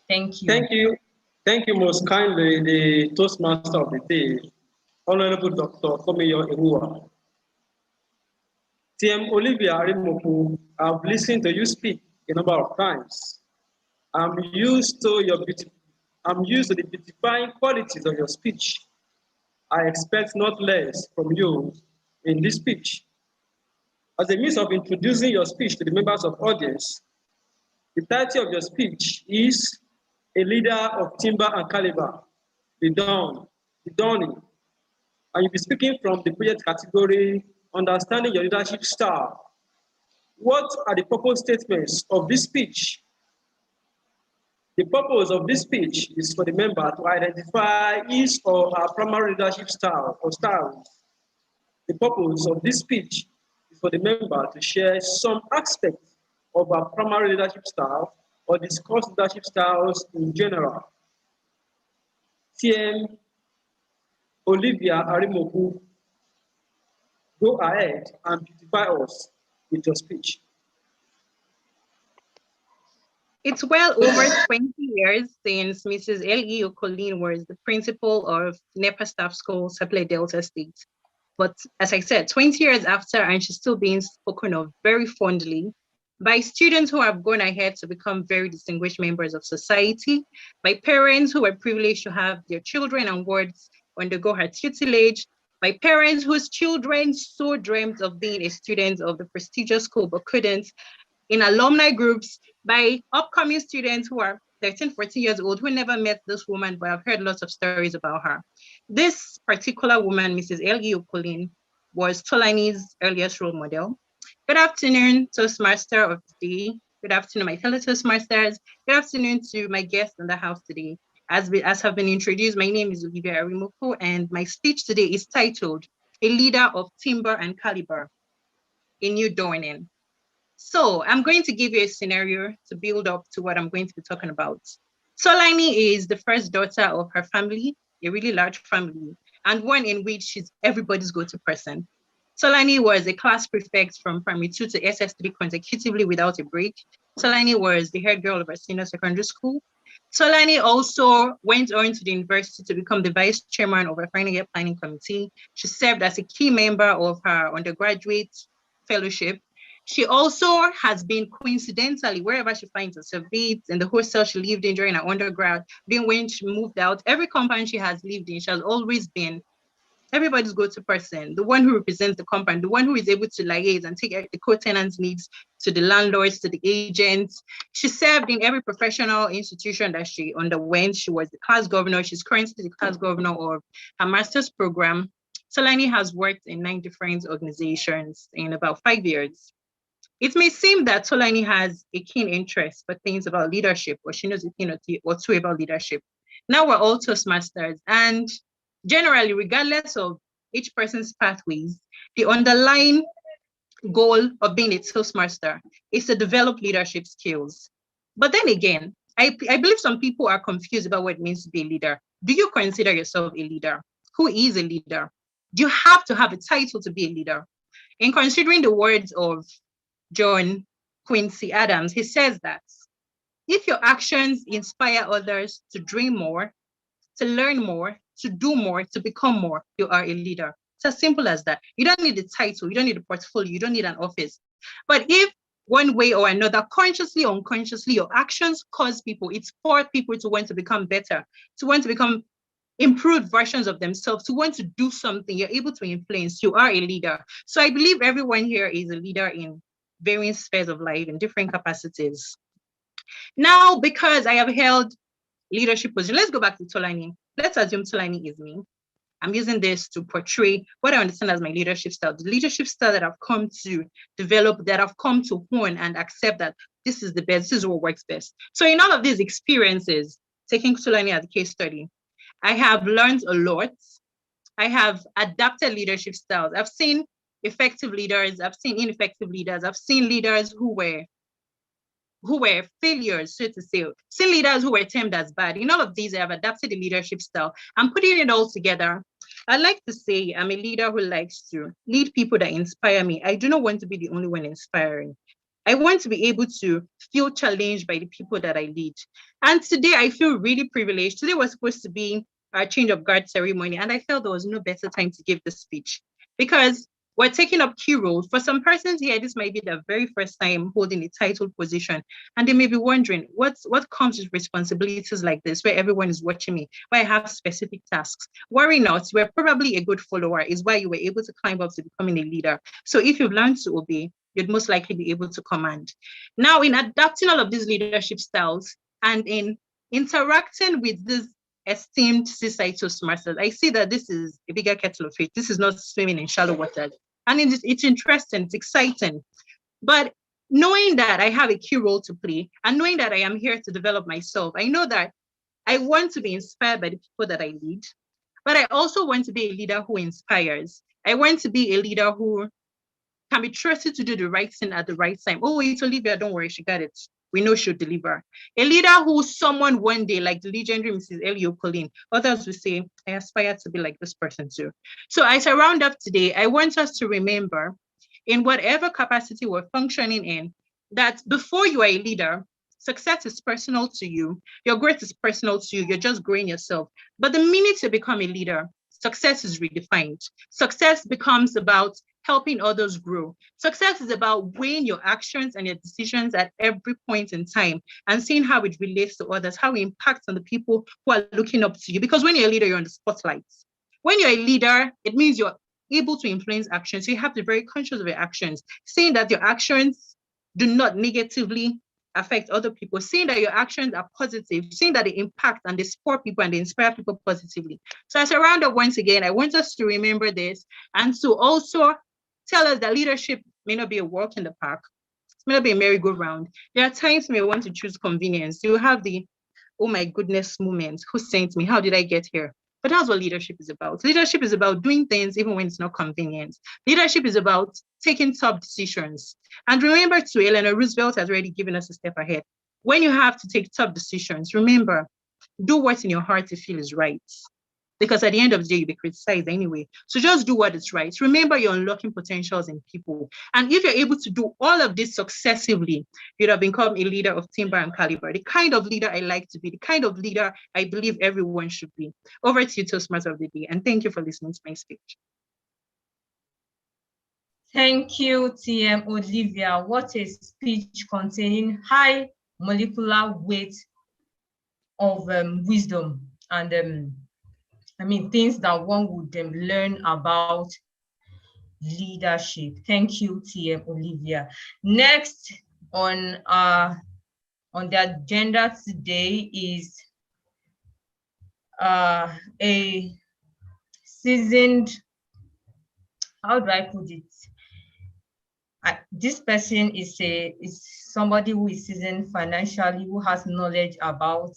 Thank you. Thank you. Thank you most kindly, the Toastmaster of the day, Honorable Dr. Komiyo Ewua. TM Olivia Arimoku, I've listened to you speak a number of times. I'm used to the beautifying qualities of your speech. I expect not less from you in this speech. As a means of introducing your speech to the members of audience, the title of your speech is A Leader of Timber and Caliber, the Dawning. And you'll be speaking from the project category, Understanding Your Leadership Style. What are the purpose statements of this speech? The purpose of this speech is for the member to identify his or her primary leadership style or styles. The purpose of this speech is for the member to share some aspects of our primary leadership style or discuss leadership styles in general. TM Olivia Arimoku, go ahead and beautify us with your speech. It's well over 20 years since Mrs. L.E. Okolin was the principal of NEPA Staff School, Sapele Delta State. But as I said, 20 years after, and she's still being spoken of very fondly by students who have gone ahead to become very distinguished members of society, by parents who were privileged to have their children and wards undergo her tutelage, by parents whose children so dreamt of being a student of the prestigious school but couldn't, in alumni groups, by upcoming students who are 13, 14 years old who never met this woman, but I've heard lots of stories about her. This particular woman, Mrs. L.E. Okolin, was Tolani's earliest role model. Good afternoon, Toastmaster of the day. Good afternoon, my fellow Toastmasters. Good afternoon to my guests in the house today. As have been introduced, my name is Olivia Arimoku, and my speech today is titled, A Leader of Timber and Caliber, a New Dawning. So I'm going to give you a scenario to build up to what I'm going to be talking about. Solani is the first daughter of her family, a really large family, and one in which she's everybody's go-to person. Solani was a class prefect from primary 2 to SS3 consecutively without a break. Solani was the head girl of her senior secondary school. Solani also went on to the university to become the vice chairman of her final year planning committee. She served as a key member of her undergraduate fellowship. She also has been coincidentally, wherever she finds herself, be it in the hostel she lived in during her undergrad, being when she moved out, every compound she has lived in, she has always been everybody's go-to person, the one who represents the company, the one who is able to liaise and take the co-tenants' needs to the landlords, to the agents. She served in every professional institution that she underwent. She was the class governor. She's currently the class governor of her master's program. Tolani has worked in 9 different organizations in about 5 years. It may seem that Tolani has a keen interest for things about leadership, or she knows a thing or two about leadership. Now we're all Toastmasters, and generally, regardless of each person's pathways, the underlying goal of being a Toastmaster is to develop leadership skills. But then again, I believe some people are confused about what it means to be a leader. Do you consider yourself a leader? Who is a leader? Do you have to have a title to be a leader? In considering the words of John Quincy Adams, he says that if your actions inspire others to dream more, to learn more, to do more, to become more, you are a leader. It's as simple as that. You don't need a title, you don't need a portfolio, you don't need an office. But if one way or another, consciously or unconsciously, your actions cause people, it spurs people to want to become better, to want to become improved versions of themselves, to want to do something, you're able to influence, you are a leader. So I believe everyone here is a leader in varying spheres of life in different capacities. Now, because I have held leadership position, let's go back to Tolani. Let's assume Tolani is me. I'm using this to portray what I understand as my leadership style, the leadership style that I've come to develop, that I've come to hone and accept that this is the best, this is what works best. So in all of these experiences, taking Tolani as a case study, I have learned a lot. I have adapted leadership styles. I've seen effective leaders, I've seen ineffective leaders, I've seen leaders who were failures, so to say, seen leaders who were termed as bad. In all of these, I have adapted the leadership style. I'm putting it all together. I like to say I'm a leader who likes to lead people that inspire me. I do not want to be the only one inspiring. I want to be able to feel challenged by the people that I lead. And today I feel really privileged. Today was supposed to be our change of guard ceremony, and I felt there was no better time to give this speech because we're taking up key roles. For some persons here, this might be their very first time holding a titled position, and they may be wondering what comes with responsibilities like this, where everyone is watching me, where I have specific tasks. Worry not, we're probably a good follower, is why you were able to climb up to becoming a leader. So if you've learned to obey, you'd most likely be able to command. Now, in adapting all of these leadership styles and in interacting with these esteemed Seaside Toastmasters, I see that this is a bigger kettle of fish. This is not swimming in shallow waters. And it's interesting, it's exciting. But knowing that I have a key role to play and knowing that I am here to develop myself, I know that I want to be inspired by the people that I lead, but I also want to be a leader who inspires. I want to be a leader who can be trusted to do the right thing at the right time. Oh, it's Olivia, don't worry, she got it. We know she'll deliver. A leader who someone one day, like the legendary Mrs. Elio Colleen, others will say, I aspire to be like this person too. So as I round up today, I want us to remember, in whatever capacity we're functioning in, that before you are a leader, success is personal to you. Your growth is personal to you. You're just growing yourself. But the minute you become a leader, success is redefined. Success becomes about helping others grow. Success is about weighing your actions and your decisions at every point in time and seeing how it relates to others, how it impacts on the people who are looking up to you. Because when you're a leader, you're on the spotlight. When you're a leader, it means you're able to influence actions. So you have to be very conscious of your actions, saying that your actions do not negatively affect other people, seeing that your actions are positive, seeing that they impact and they support people and they inspire people positively. So as I round up once again, I want us to remember this and to also tell us that leadership may not be a walk in the park. It may not be a merry-go-round. There are times you may want to choose convenience. You have the, oh my goodness moments. Who sent me? How did I get here? But that's what leadership is about. Leadership is about doing things even when it's not convenient. Leadership is about taking tough decisions. And remember too, Eleanor Roosevelt has already given us a step ahead. When you have to take tough decisions, remember, do what's in your heart you feel is right. Because at the end of the day, you'll be criticized anyway. So just do what is right. Remember, you're unlocking potentials in people. And if you're able to do all of this successively, you'd have become a leader of timber and caliber, the kind of leader I like to be, the kind of leader I believe everyone should be. Over to you, Toastmaster of the Day. And thank you for listening to my speech. Thank you, TM Olivia. What a speech containing high molecular weight of wisdom and things that one would learn about leadership. Thank you, TM Olivia. Next on the agenda today is a seasoned, how do I put it? This person is somebody who is seasoned financially, who has knowledge about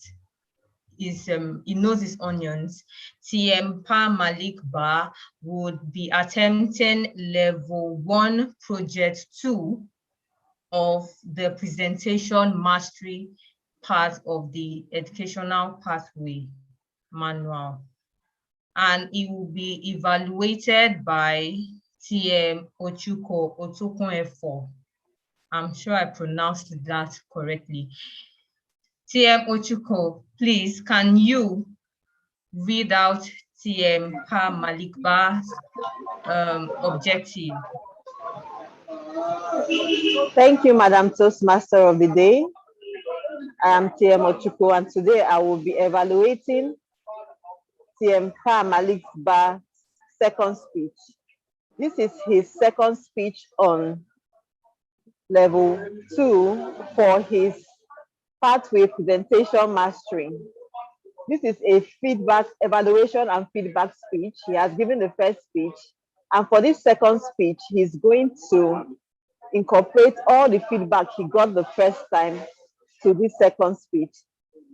he knows his onions. TM Pa Malik Ba would be attempting level 1 project 2 of the presentation mastery part of the educational pathway manual. And it will be evaluated by TM Ochuko Otokunefo. I'm sure I pronounced that correctly. TM Ochuko, please, can you read out TM Pa Malikba's objective? Thank you, Madam Toastmaster of the day. I am TM Ochuko, and today I will be evaluating TM Pa Malikba's second speech. This is his second speech on level 2 for his pathway presentation mastery. This is a feedback, evaluation and feedback speech. He has given the first speech, and for this second speech, he's going to incorporate all the feedback he got the first time to this second speech.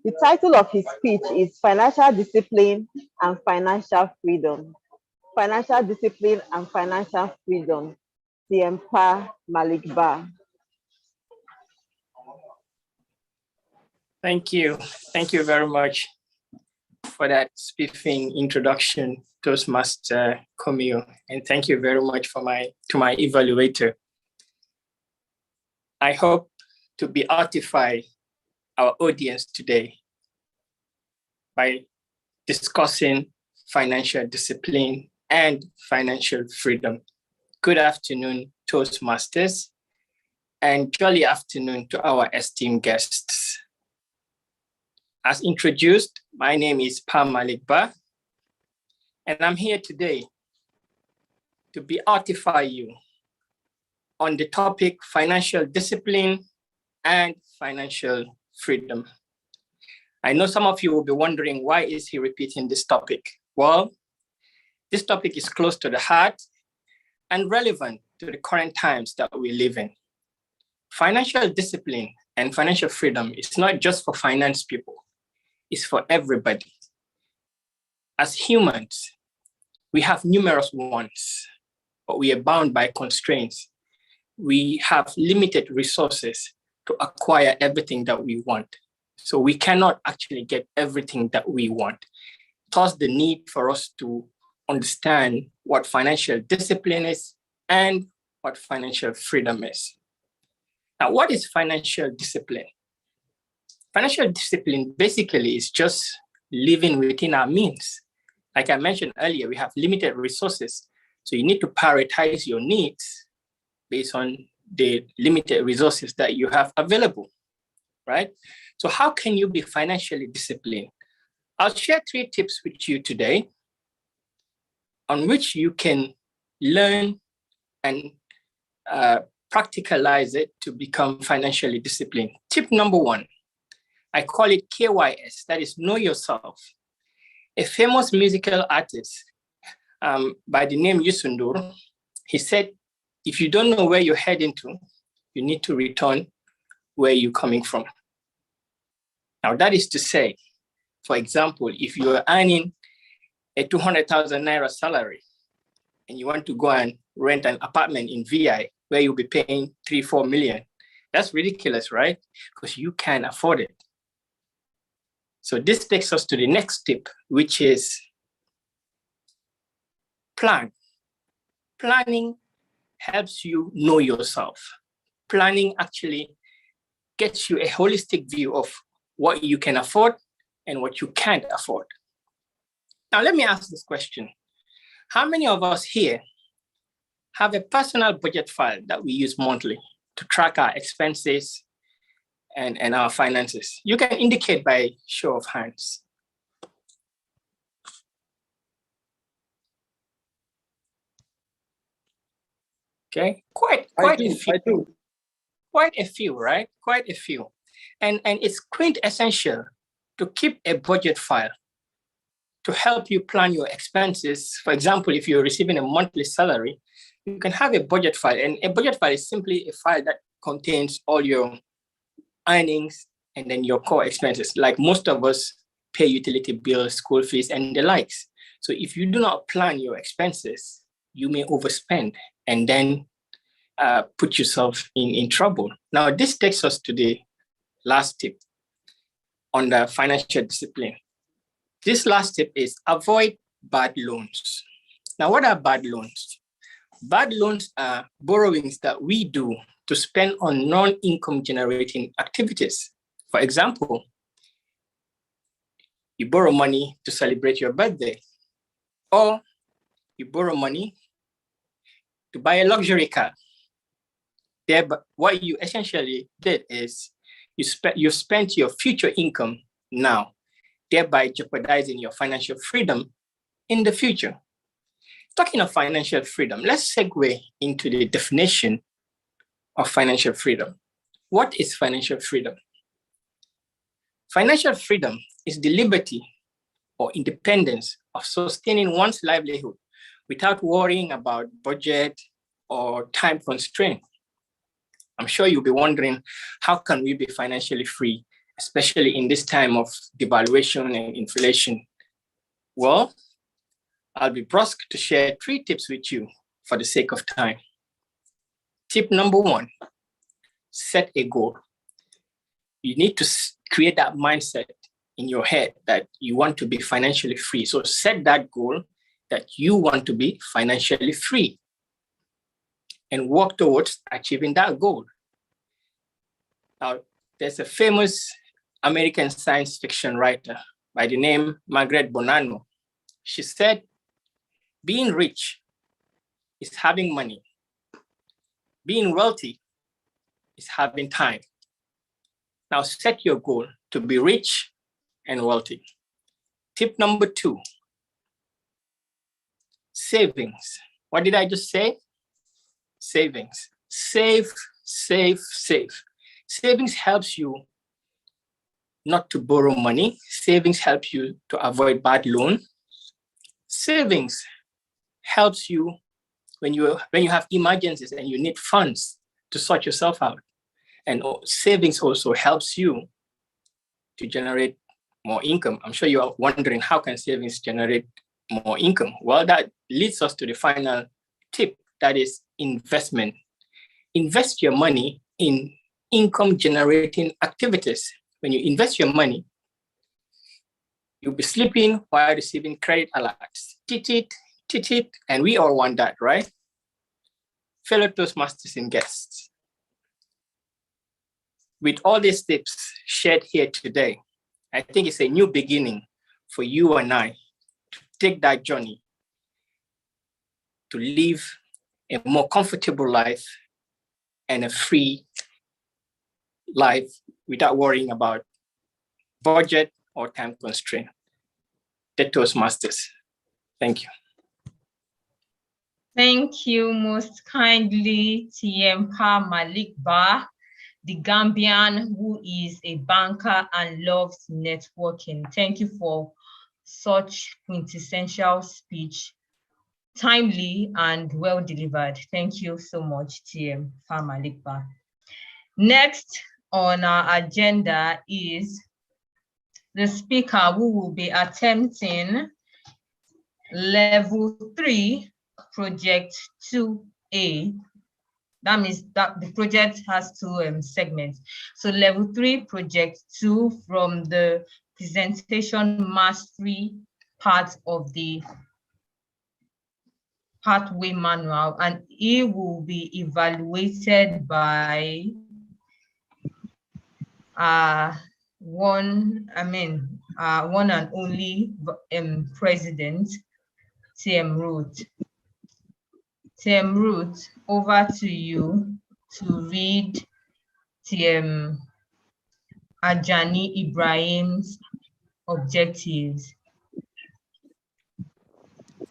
The title of his speech is Financial Discipline and Financial Freedom. Financial Discipline and Financial Freedom, TM Pa Malikba. Thank you. Thank you very much for that spiffing introduction, Toastmaster Komio, and thank you very much to my evaluator. I hope to beatify our audience today by discussing financial discipline and financial freedom. Good afternoon, Toastmasters, and jolly afternoon to our esteemed guests. As introduced, my name is Pa Malikba, and I'm here today to beatify you on the topic financial discipline and financial freedom. I know some of you will be wondering, why is he repeating this topic? Well, this topic is close to the heart and relevant to the current times that we live in. Financial discipline and financial freedom is not just for finance people. Is for everybody. As humans, we have numerous wants, but we are bound by constraints. We have limited resources to acquire everything that we want. So we cannot actually get everything that we want. Thus, the need for us to understand what financial discipline is and what financial freedom is. Now, what is financial discipline? Financial discipline basically is just living within our means. Like I mentioned earlier, we have limited resources. So you need to prioritize your needs based on the limited resources that you have available, right? So how can you be financially disciplined? I'll share 3 tips with you today on which you can learn and practicalize it to become financially disciplined. Tip number 1. I call it KYS, that is know yourself. A famous musical artist by the name Yusundur, he said, if you don't know where you're heading to, you need to return where you're coming from. Now that is to say, for example, if you're earning a 200,000 Naira salary and you want to go and rent an apartment in VI where you'll be paying 3-4 million, that's ridiculous, right? Because you can't afford it. So this takes us to the next tip, which is plan. Planning helps you know yourself. Planning actually gets you a holistic view of what you can afford and what you can't afford. Now, let me ask this question. How many of us here have a personal budget file that we use monthly to track our expenses and our finances? You can indicate by show of hands. Okay, quite a few. Quite a few, right? Quite a few. And it's quintessential to keep a budget file to help you plan your expenses. For example, if you're receiving a monthly salary, you can have a budget file. And a budget file is simply a file that contains all your earnings and then your core expenses. Like most of us pay utility bills, school fees, and the likes. So if you do not plan your expenses, you may overspend and then put yourself in trouble. Now, this takes us to the last tip on the financial discipline. This last tip is avoid bad loans. Now, what are bad loans? Bad loans are borrowings that we do to spend on non-income generating activities. For example, you borrow money to celebrate your birthday, or you borrow money to buy a luxury car. But what you essentially did is you spent your future income now, thereby jeopardizing your financial freedom in the future. Talking of financial freedom, let's segue into the definition of financial freedom. What is financial freedom? Financial freedom is the liberty or independence of sustaining one's livelihood without worrying about budget or time constraint. I'm sure you'll be wondering, how can we be financially free, especially in this time of devaluation and inflation? Well, I'll be brusque to share 3 tips with you for the sake of time. Tip number 1, set a goal. You need to create that mindset in your head that you want to be financially free. So set that goal that you want to be financially free and work towards achieving that goal. Now, there's a famous American science fiction writer by the name Margaret Bonanno. She said, being rich is having money. Being wealthy is having time. Now set your goal to be rich and wealthy. Tip number 2, savings. What did I just say? Savings. Save, save, save. Savings helps you not to borrow money. Savings helps you to avoid bad loan. Savings helps you when you have emergencies and you need funds to sort yourself out. And savings also helps you to generate more income. I'm sure you are wondering, how can savings generate more income? Well, that leads us to the final tip, that is investment. Invest your money in income generating activities. When you invest your money, you'll be sleeping while receiving credit alerts. Tit, and we all want that, right? Fellow Toastmasters and guests, with all these tips shared here today, I think it's a new beginning for you and I to take that journey to live a more comfortable life and a free life without worrying about budget or time constraint. The Toastmasters. Thank you. Thank you most kindly, TM Malik Ba, the Gambian who is a banker and loves networking. Thank you for such quintessential speech, timely and well delivered. Thank you so much, TM Malik Ba. Next on our agenda is the speaker who will be attempting level 3, project 2A. That means that the project has 2 segments. So level 3, project 2, from the presentation mastery part of the pathway manual, and it will be evaluated by one and only president, TM Root. TM Root, over to you to read TM Ajani Ibrahim's objectives.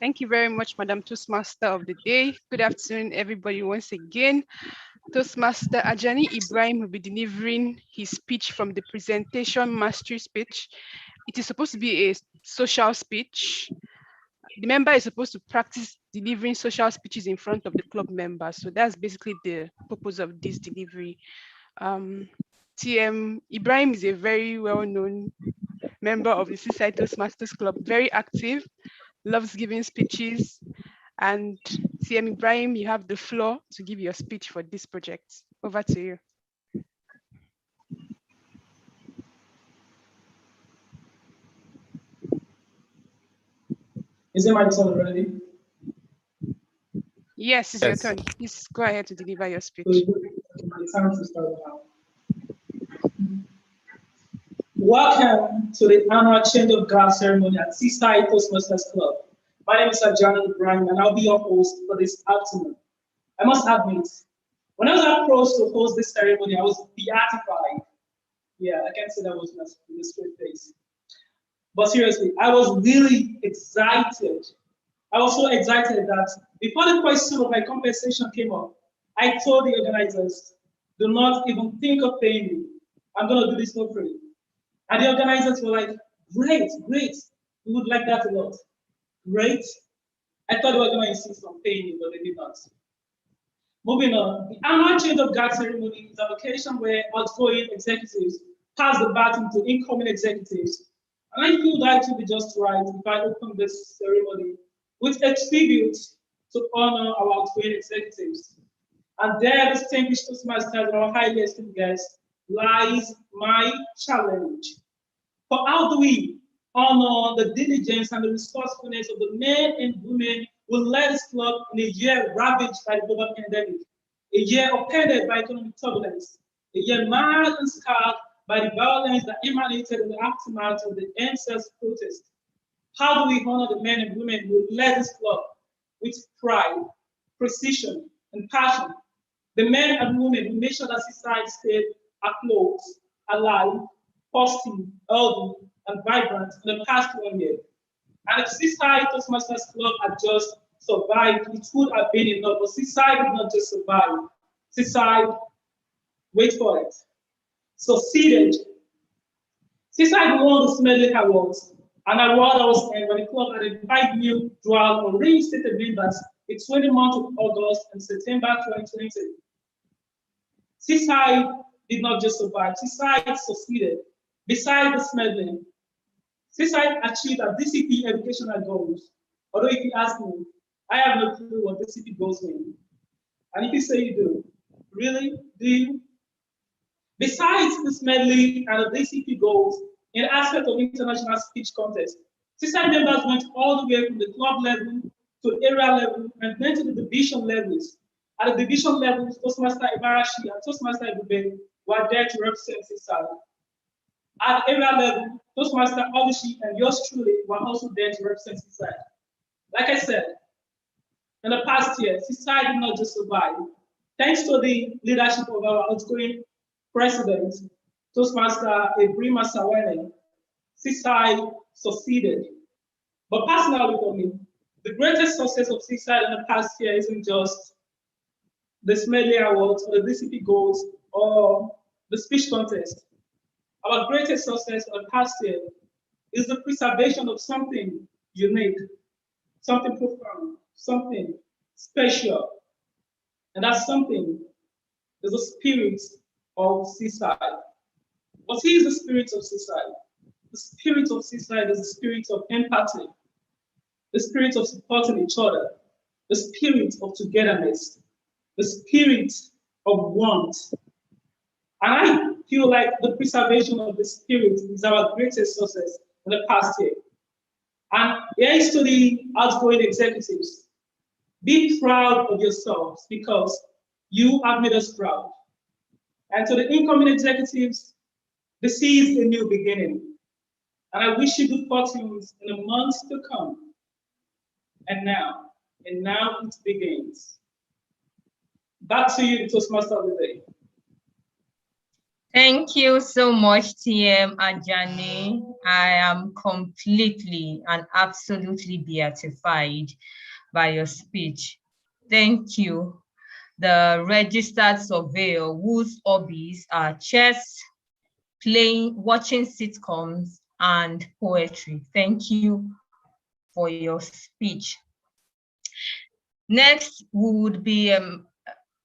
Thank you very much, Madam Toastmaster of the day. Good afternoon, everybody, once again. Toastmaster Ajani Ibrahim will be delivering his speech from the presentation mastery speech. It is supposed to be a social speech. The member is supposed to practice delivering social speeches in front of the club members. So that's basically the purpose of this delivery. TM Ibrahim is a very well-known member of the Seaside Toastmasters Club, very active, loves giving speeches. And TM Ibrahim, you have the floor to give your speech for this project. Over to you. Is it my turn already? Yes, it's your turn. Please go ahead to deliver your speech. My time to start now. Welcome to the annual Change of Guard ceremony at Seaside Toastmasters Club. My name is Ajani Ibrahim, and I'll be your host for this afternoon. I must admit, when I was approached to host this ceremony, I was beatified. Yeah, I can't say that was with a straight face. But seriously, I was really excited. I was so excited that before the question of my compensation came up, I told the organizers, do not even think of paying me. I'm gonna do this for free. And the organizers were like, great, great. We would like that a lot. Great. I thought they were gonna insist on paying me, but they did not. Moving on, the annual Change of Guard ceremony is an occasion where outgoing executives pass the baton to incoming executives. And I feel that it would be just right if I open this ceremony with a tribute to honor our outgoing executives. And there, distinguished Toastmasters and our highly esteemed guests, lies my challenge. For how do we honor the diligence and the resourcefulness of the men and women who led this club in a year ravaged by the global pandemic, a year upended by economic turbulence, a year marred and scarred by the violence that emanated in the aftermath of the NSAS protest? How do we honor the men and women who led this club with pride, precision, and passion? The men and women who made sure that Seaside stayed afloat, alive, positive, healthy, and vibrant in the past 1 year. And if Seaside Toastmasters Club had just survived, it would have been enough. But Seaside did not just survive. Seaside, wait for it, succeeded. Seaside won the Smedley Awards, an award that was earned when the club identified new, dual, or reinstated members between the month of August and September 2020. Seaside did not just survive, Seaside succeeded. Besides the Smedley, Seaside achieved our DCP educational goals. Although if you ask me, I have no clue what DCP goals mean. And if you say you do, really, do you? Besides this medley and the DCP goals, in the aspect of international speech contest, Seaside members went all the way from the club level to area level and then to the division levels. At the division levels, Toastmaster Ibarashi and Toastmaster Ibube were there to represent Seaside. At area level, Toastmaster Obishi and yours truly were also there to represent Seaside. Like I said, in the past year, Seaside did not just survive. Thanks to the leadership of our outgoing president, Toastmaster Ibrima Sawene, Seaside succeeded. But personally for me, the greatest success of Seaside in the past year isn't just the Smedley Awards or the DCP goals or the speech contest. Our greatest success in the past year is the preservation of something unique, something profound, something special. And that something is the spirit of Seaside. What is the spirit of Seaside? The spirit of Seaside is the spirit of empathy, the spirit of supporting each other, the spirit of togetherness, the spirit of want. And I feel like the preservation of the spirit is our greatest success in the past year. And here is to the outgoing executives. Be proud of yourselves because you have made us proud. And to the incoming executives, this is a new beginning. And I wish you good fortunes in the months to come. And now it begins. Back to you, the Toastmaster of the day. Thank you so much, TM Ajani. I am completely and absolutely beatified by your speech. Thank you. The registered surveyor whose hobbies are chess, playing, watching sitcoms, and poetry. Thank you for your speech. Next, we would be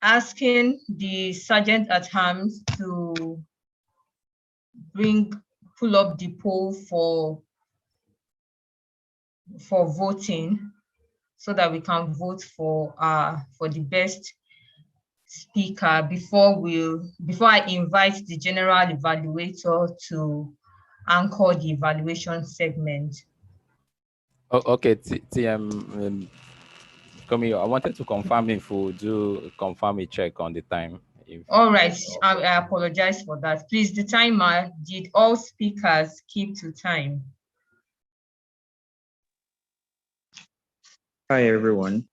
asking the Sergeant at Arms to pull up the poll for voting so that we can vote for the best speaker before I invite the general evaluator to anchor the evaluation segment. Okay, TM, come here. I wanted to confirm if we do confirm a check on the time. All right, I apologize for that. Please, the timer, did all speakers keep to time? Hi everyone.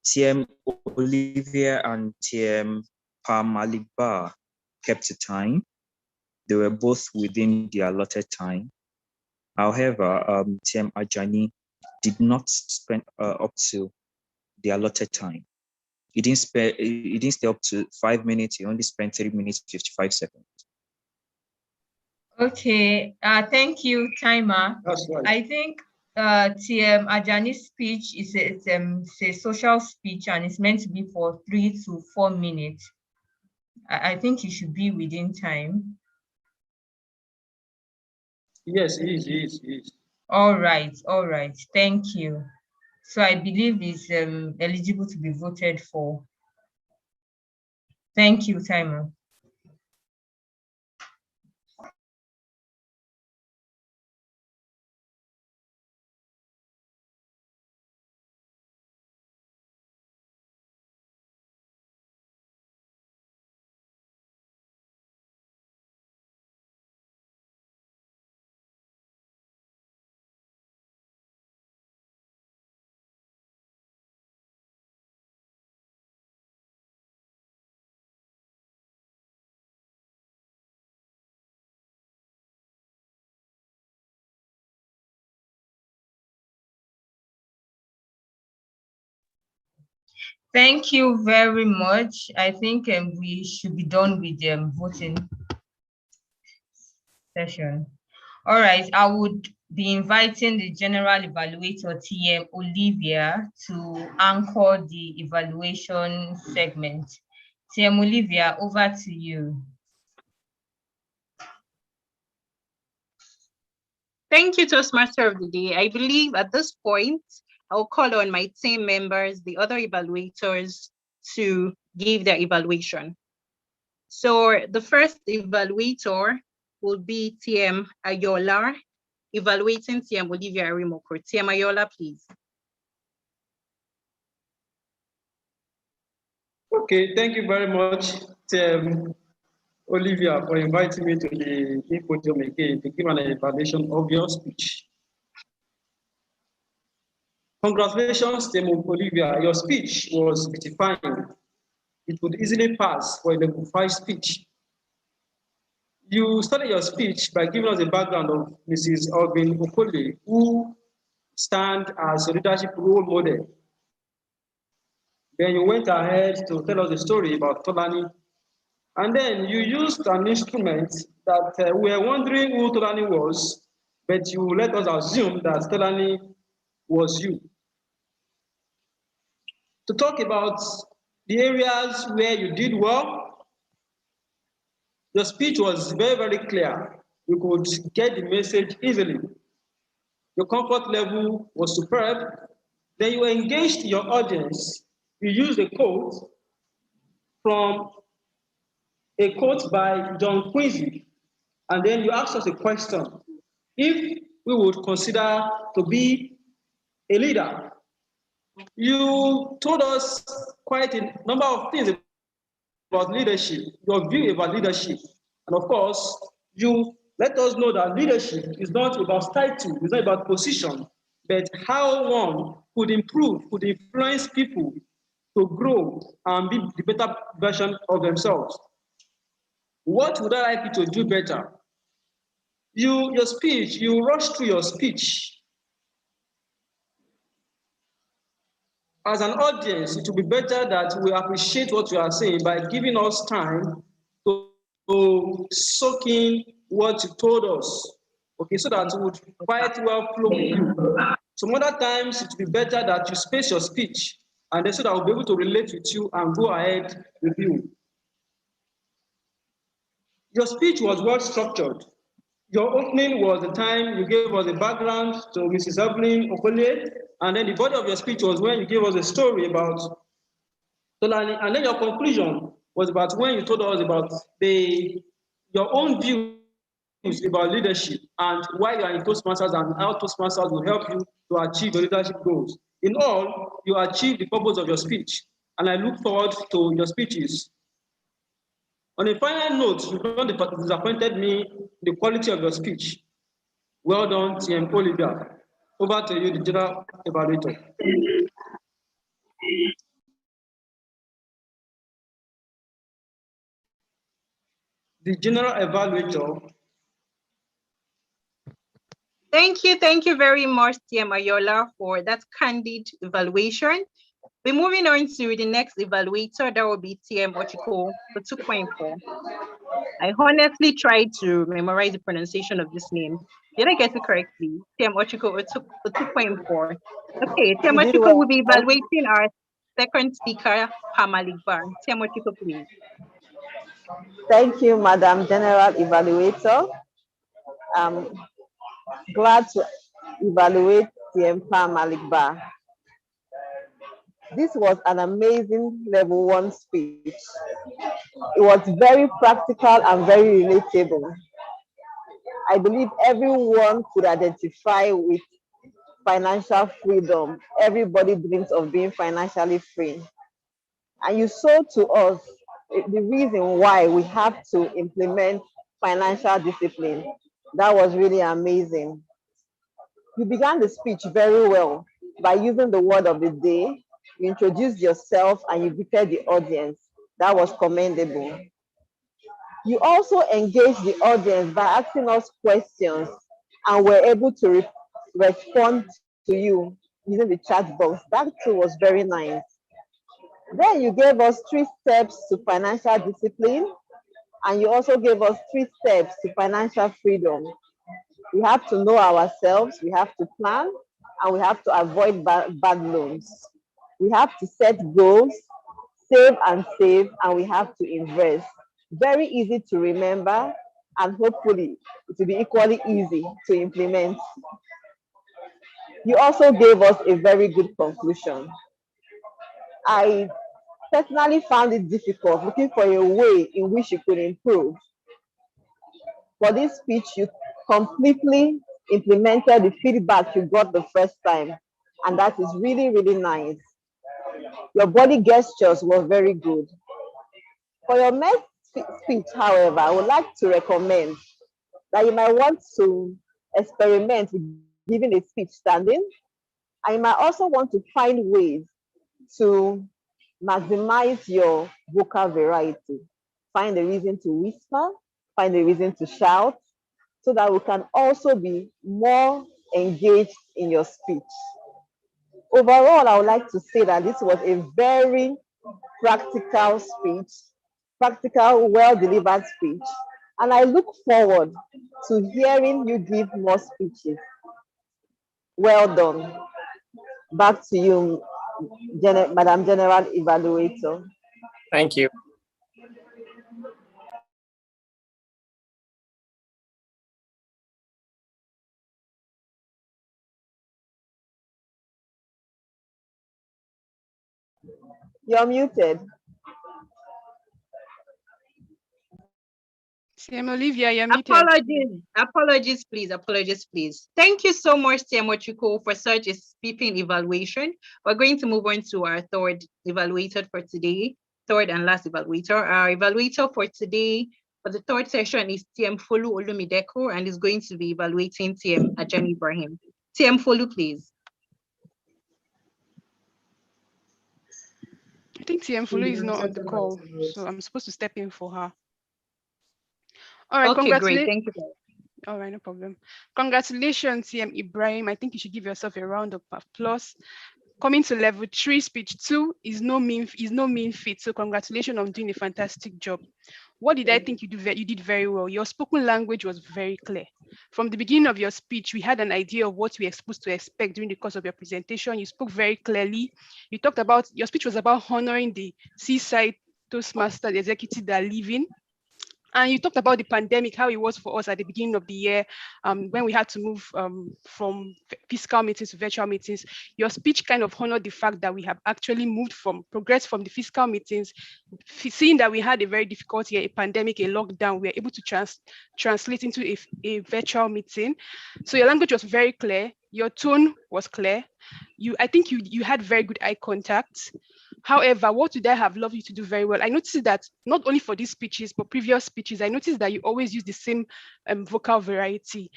TM Olivia and TM Parmaligba kept to time. They were both within the allotted time. However, TM Ajani did not spend up to the allotted time. He didn't stay up to 5 minutes. He only spent 3 minutes 55 seconds. Okay, thank you, timer. That's right. I think TM Ajani's speech is a social speech and it's meant to be for 3 to 4 minutes. I think it should be within time. Yes, he is. All right, thank you. So I believe it's eligible to be voted for. Thank you, timer. Thank you very much. I think we should be done with the voting session. All right, I would be inviting the general evaluator, TM Olivia, to anchor the evaluation segment. TM Olivia, over to you. Thank you, Toastmaster of the Day. I believe at this point, I'll call on my team members, the other evaluators, to give their evaluation. So the first evaluator will be TM Ayola, evaluating TM Olivia Arimoko. TM Ayola, please. Okay, thank you very much, TM Olivia, for inviting me to the podium again to give an evaluation of your speech. Congratulations, TM Olivia. Your speech was defined. It would easily pass for a level 5 speech. You started your speech by giving us a background of Mrs. Alvin Okole, who stands as a leadership role model. Then you went ahead to tell us a story about Tolani. And then you used an instrument that we were wondering who Tolani was, but you let us assume that Tolani was you. To talk about the areas where you did well, your speech was very, very clear. You could get the message easily. Your comfort level was superb. Then you engaged your audience. You used a quote by John Quincy, and then you asked us a question. If we would consider to be a leader, you told us quite a number of things about leadership, your view about leadership. And of course, you let us know that leadership is not about title, it's not about position, but how one could improve, could influence people to grow and be the better version of themselves. What would I like you to do better? Your speech, you rush through your speech. As an audience, it will be better that we appreciate what you are saying by giving us time to soak in what you told us. Okay, so that we would quite well flow with you. Some other times it will be better that you space your speech, and then so that we'll be able to relate with you and go ahead with you. Your speech was well structured. Your opening was the time you gave us a background to Mrs. Evelyn Okole, and then the body of your speech was when you gave us a story about Tolani, and then your conclusion was about when you told us about your own views about leadership and why you are in Toastmasters and how Toastmasters will help you to achieve your leadership goals. In all, you achieved the purpose of your speech, and I look forward to your speeches. On a final note, you've not disappointed me the quality of your speech. Well done, TM Olivia. Over to you, the general evaluator. The general evaluator. Thank you very much, TM Ayola, for that candid evaluation. We're moving on to the next evaluator, that will be TM Ochiko for 2.4. I honestly tried to memorize the pronunciation of this name. Did I get it correctly? TM Ochiko for 2.4. Okay, TM You did Ochiko will be well. evaluating our second speaker, Pamaligba. TM Ochiko, please. Thank you, Madam General Evaluator. I'm glad to evaluate the Empa Malikba. This was an amazing level 1 speech. It was very practical and very relatable. I believe everyone could identify with financial freedom. Everybody dreams of being financially free. And you showed to us the reason why we have to implement financial discipline. That was really amazing. You began the speech very well by using the word of the day. You introduced yourself and you greeted the audience. That was commendable. You also engaged the audience by asking us questions and were able to respond to you using the chat box. That too was very nice. Then you gave us 3 steps to financial discipline, and you also gave us 3 steps to financial freedom. We have to know ourselves, we have to plan, and we have to avoid bad loans. We have to set goals, save, and we have to invest. Very easy to remember, and hopefully it will be equally easy to implement. You also gave us a very good conclusion. I personally found it difficult looking for a way in which you could improve. For this speech, you completely implemented the feedback you got the first time, and that is really, really nice. Your body gestures were very good. For your next speech, however, I would like to recommend that you might want to experiment with giving a speech standing, and you might also want to find ways to maximize your vocal variety. Find a reason to whisper, find a reason to shout, so that we can also be more engaged in your speech. Overall, I would like to say that this was a very practical speech, practical, well-delivered speech, and I look forward to hearing you give more speeches. Well done. Back to you, Madam General Evaluator. Thank you. You're muted. TM Olivia, you're muted. Apologies, please. Thank you so much, TM Ochiko, for such a sweeping evaluation. We're going to move on to our third evaluator for today, third and last evaluator. Our evaluator for today, for the third session, is TM Folu Olumideko, and is going to be evaluating TM Ajani Ibrahim. TM Folu, please. think TM Fulu is not on the call, so I'm supposed to step in for her. All right, Okay, great. congratulations. Thank you. All right, no problem. Congratulations, TM Ibrahim. I think you should give yourself a round of applause. Coming to level 3, speech 2 is no mean feat. So congratulations on doing a fantastic job. What did I think you did? You did very well. Your spoken language was very clear. From the beginning of your speech, we had an idea of what we were supposed to expect during the course of your presentation. You spoke very clearly. You talked about, your speech was about honoring the Seaside Toastmaster, the executive that are leaving. And you talked about the pandemic, how it was for us at the beginning of the year, when we had to move from physical meetings to virtual meetings. Your speech kind of honored the fact that we have actually progressed from the physical meetings, seeing that we had a very difficult year, a pandemic, a lockdown, we were able to translate into a virtual meeting. So your language was very clear. Your tone was clear. I think you had very good eye contact. However, what would I have loved you to do very well? I noticed that not only for these speeches, but previous speeches, I noticed that you always use the same vocal variety.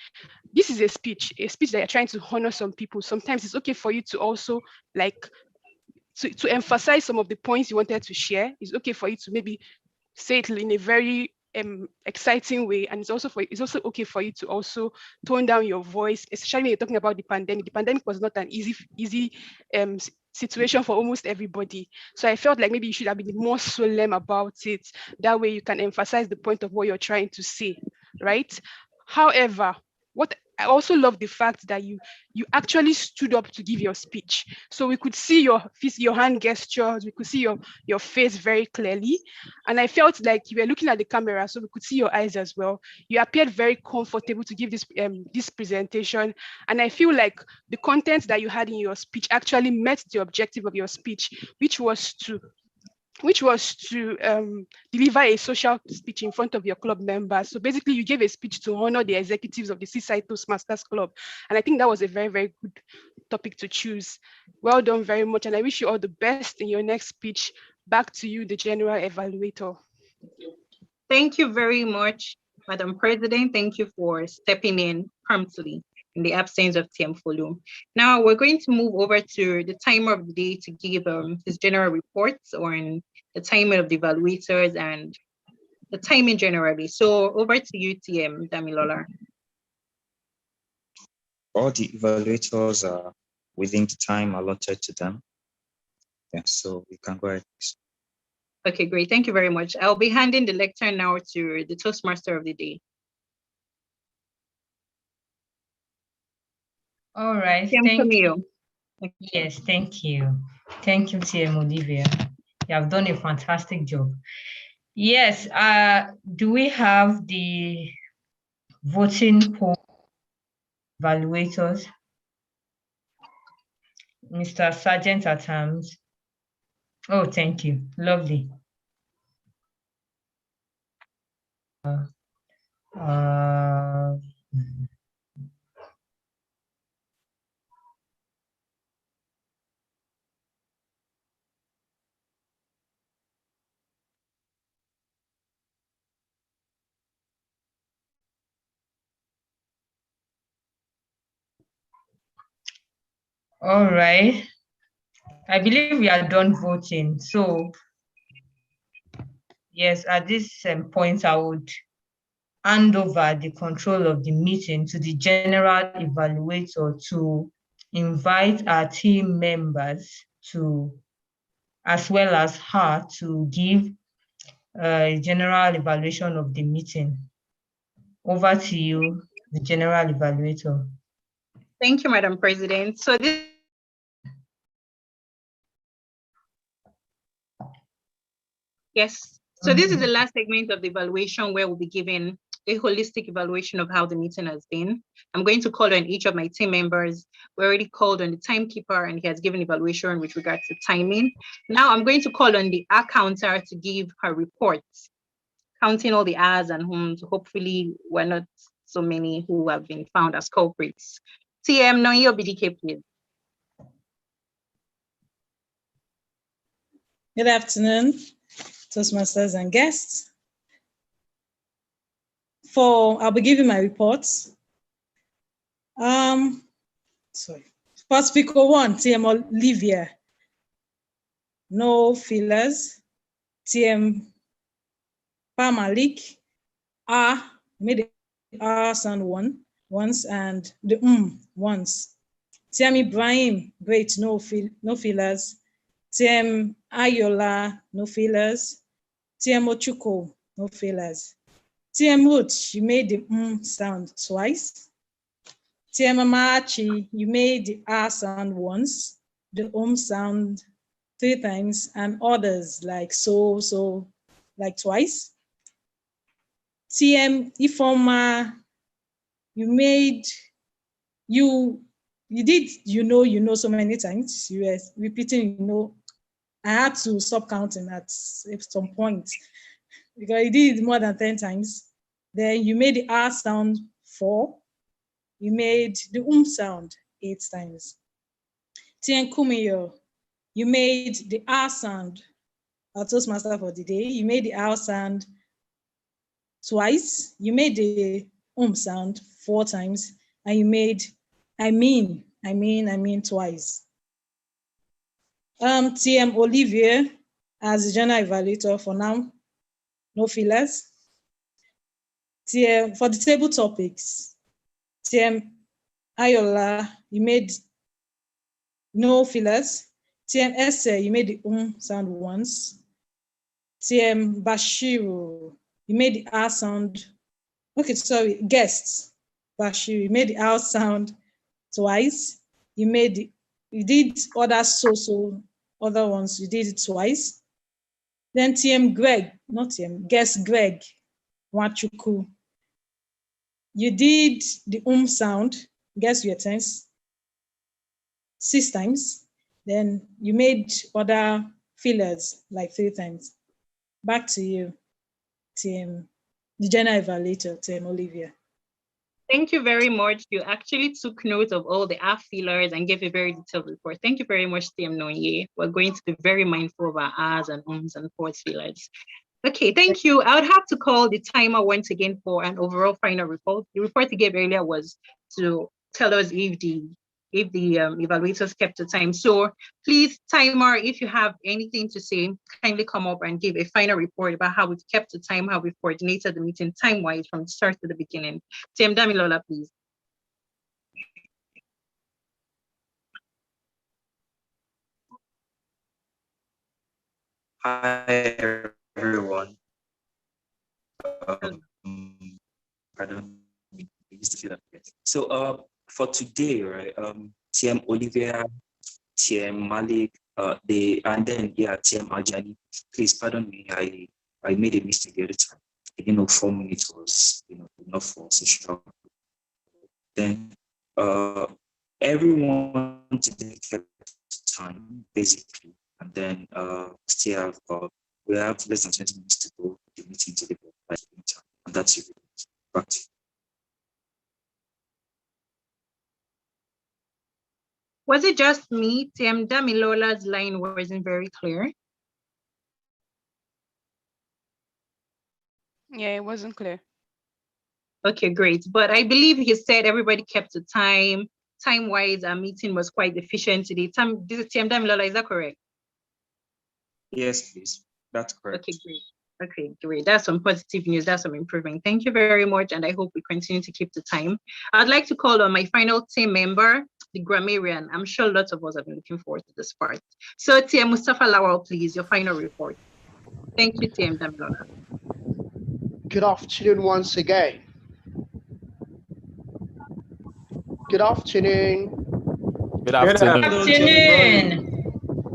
This is a speech that you're trying to honor some people. Sometimes it's okay for you to also to emphasize some of the points you wanted to share. It's okay for you to maybe say it in a very exciting way, and it's also okay for you to also tone down your voice, especially when you're talking about the pandemic. The pandemic was not an easy situation for almost everybody. So I felt like maybe you should have been more solemn about it. That way you can emphasize the point of what you're trying to say, right? However, what I also love the fact that you actually stood up to give your speech. So we could see your hand gestures, we could see your face very clearly. And I felt like you were looking at the camera, so we could see your eyes as well. You appeared very comfortable to give this presentation. And I feel like the content that you had in your speech actually met the objective of your speech, which was to deliver a social speech in front of your club members. So basically you gave a speech to honor the executives of the Seaside Toastmasters Club. And I think that was a very, very good topic to choose. Well done very much. And I wish you all the best in your next speech. Back to you, the general evaluator. Thank you very much, Madam President. Thank you for stepping in promptly in the absence of TM Fulu. Now we're going to move over to the timer of the day to give his general reports on the timing of the evaluators and the timing generally. So over to you, TM Damilola. All the evaluators are within the time allotted to them. Yeah, so we can go ahead. Okay, great. Thank you very much. I'll be handing the lectern now to the Toastmaster of the day. All right, thank you. Yes, thank you. Thank you, TM Olivia. You have done a fantastic job. Yes, do we have the voting poll evaluators? Mr. Sergeant at Arms. Oh, thank you. Lovely. All right. I believe we are done voting. So, yes, at this point, I would hand over the control of the meeting to the general evaluator to invite our team members to, as well as her, to give a general evaluation of the meeting. Over to you, the general evaluator. Thank you, Madam President. So this is the last segment of the evaluation where we'll be giving a holistic evaluation of how the meeting has been. I'm going to call on each of my team members. We already called on the timekeeper and he has given evaluation with regards to timing. Now I'm going to call on the accountant to give her reports, counting all the ahs and hums. Hopefully we're not so many who have been found as culprits. TM Noyo BDK, please. Good afternoon, Toastmasters and guests. I'll be giving my reports. First speaker 1, TM Olivia. no fillers. TM Malik, made the R sound once and the once. TM Ibrahim, great, no fillers. TM Ayola, no fillers. TM Ochuko, no fillers. TM Ruth, she made the sound twice. TM Amachi, you made the R sound once, the sound 3 times, and others like so, like twice. TM Ifoma, you made, you did, so many times. You were repeating, I had to stop counting at some point because you did it more than 10 times. Then you made the R sound 4. You made the sound 8 times. TM Kumiyo, you made the R sound, our Toastmaster for the day. You made the R sound twice. You made the sound 4 times, and you made I mean twice. TM Olivier as the general evaluator for now, no fillers. TM for the table topics, TM Ayola, you made no fillers. TM Esse, you made the sound once. TM Bashiru, you made the R sound. Okay, sorry, guests. Bashiru, you made the R sound twice. You did other other ones, you did it twice. Then TM Greg, not TM, guest Greg Wachuku. You did the sound, guess your tense, 6 times. Then you made other fillers like 3 times. Back to you, TM, the general evaluator, TM Olivia. Thank you very much. You actually took note of all the R fillers and gave a very detailed report. Thank you very much, TM Nonye. We're going to be very mindful of our R's and and fourth fillers. Okay, thank you. I would have to call the timer once again for an overall final report. The report he gave earlier was to tell us if the evaluators kept the time. So please, timer, if you have anything to say, kindly come up and give a final report about how we've kept the time, how we've coordinated the meeting time-wise from the start to the beginning. TM Damilola, please. Hi, everyone. Pardon me, I used to feel that. So for today, right, TM Olivia, TM Malik, and then TM Ajani. Please pardon me, I made a mistake the other time. I didn't know 4 minutes was enough for session. Then everyone today kept time basically, and then still have we have less than 20 minutes to go. The meeting to the time, and that's it. Back to you. Was it just me? TM Damilola's line wasn't very clear. Yeah, it wasn't clear. Okay, great. But I believe he said everybody kept the time. Time-wise, our meeting was quite efficient today. TM Damilola, is that correct? Yes, please. That's correct. Okay, great. Okay, great. That's some positive news. That's some improvement. Thank you very much. And I hope we continue to keep the time. I'd like to call on my final team member, the grammarian. I'm sure lots of us have been looking forward to this part. So TM Mustafa Lawal, please, your final report. Thank you, TM Damilola. Good afternoon once again. Good afternoon. Good afternoon. Good afternoon.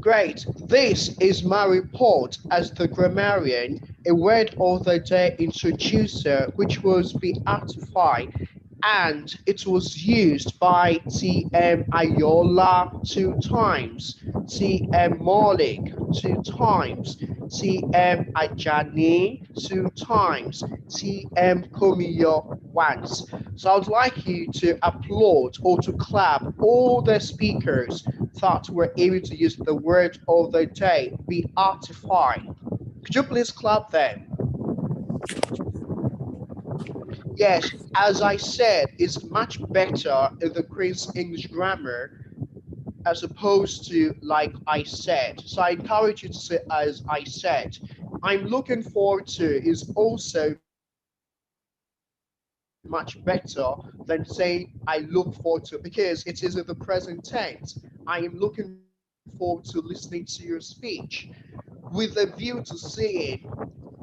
Great. This is my report as the grammarian, a word of the day introducer, which was beatified, and it was used by TM Ayola 2 times, TM Malik 2 times, TM Ajani 2 times, TM Komiyo once. So I would like you to applaud or to clap all the speakers that were able to use the word of the day, beatified. Could you please clap them? Yes, as I said, it's much better in the Queen's English grammar as opposed to like I said. So I encourage you to say as I said. I'm looking forward to is also much better than saying I look forward to, because it is in the present tense. I am looking forward to listening to your speech with a view to seeing.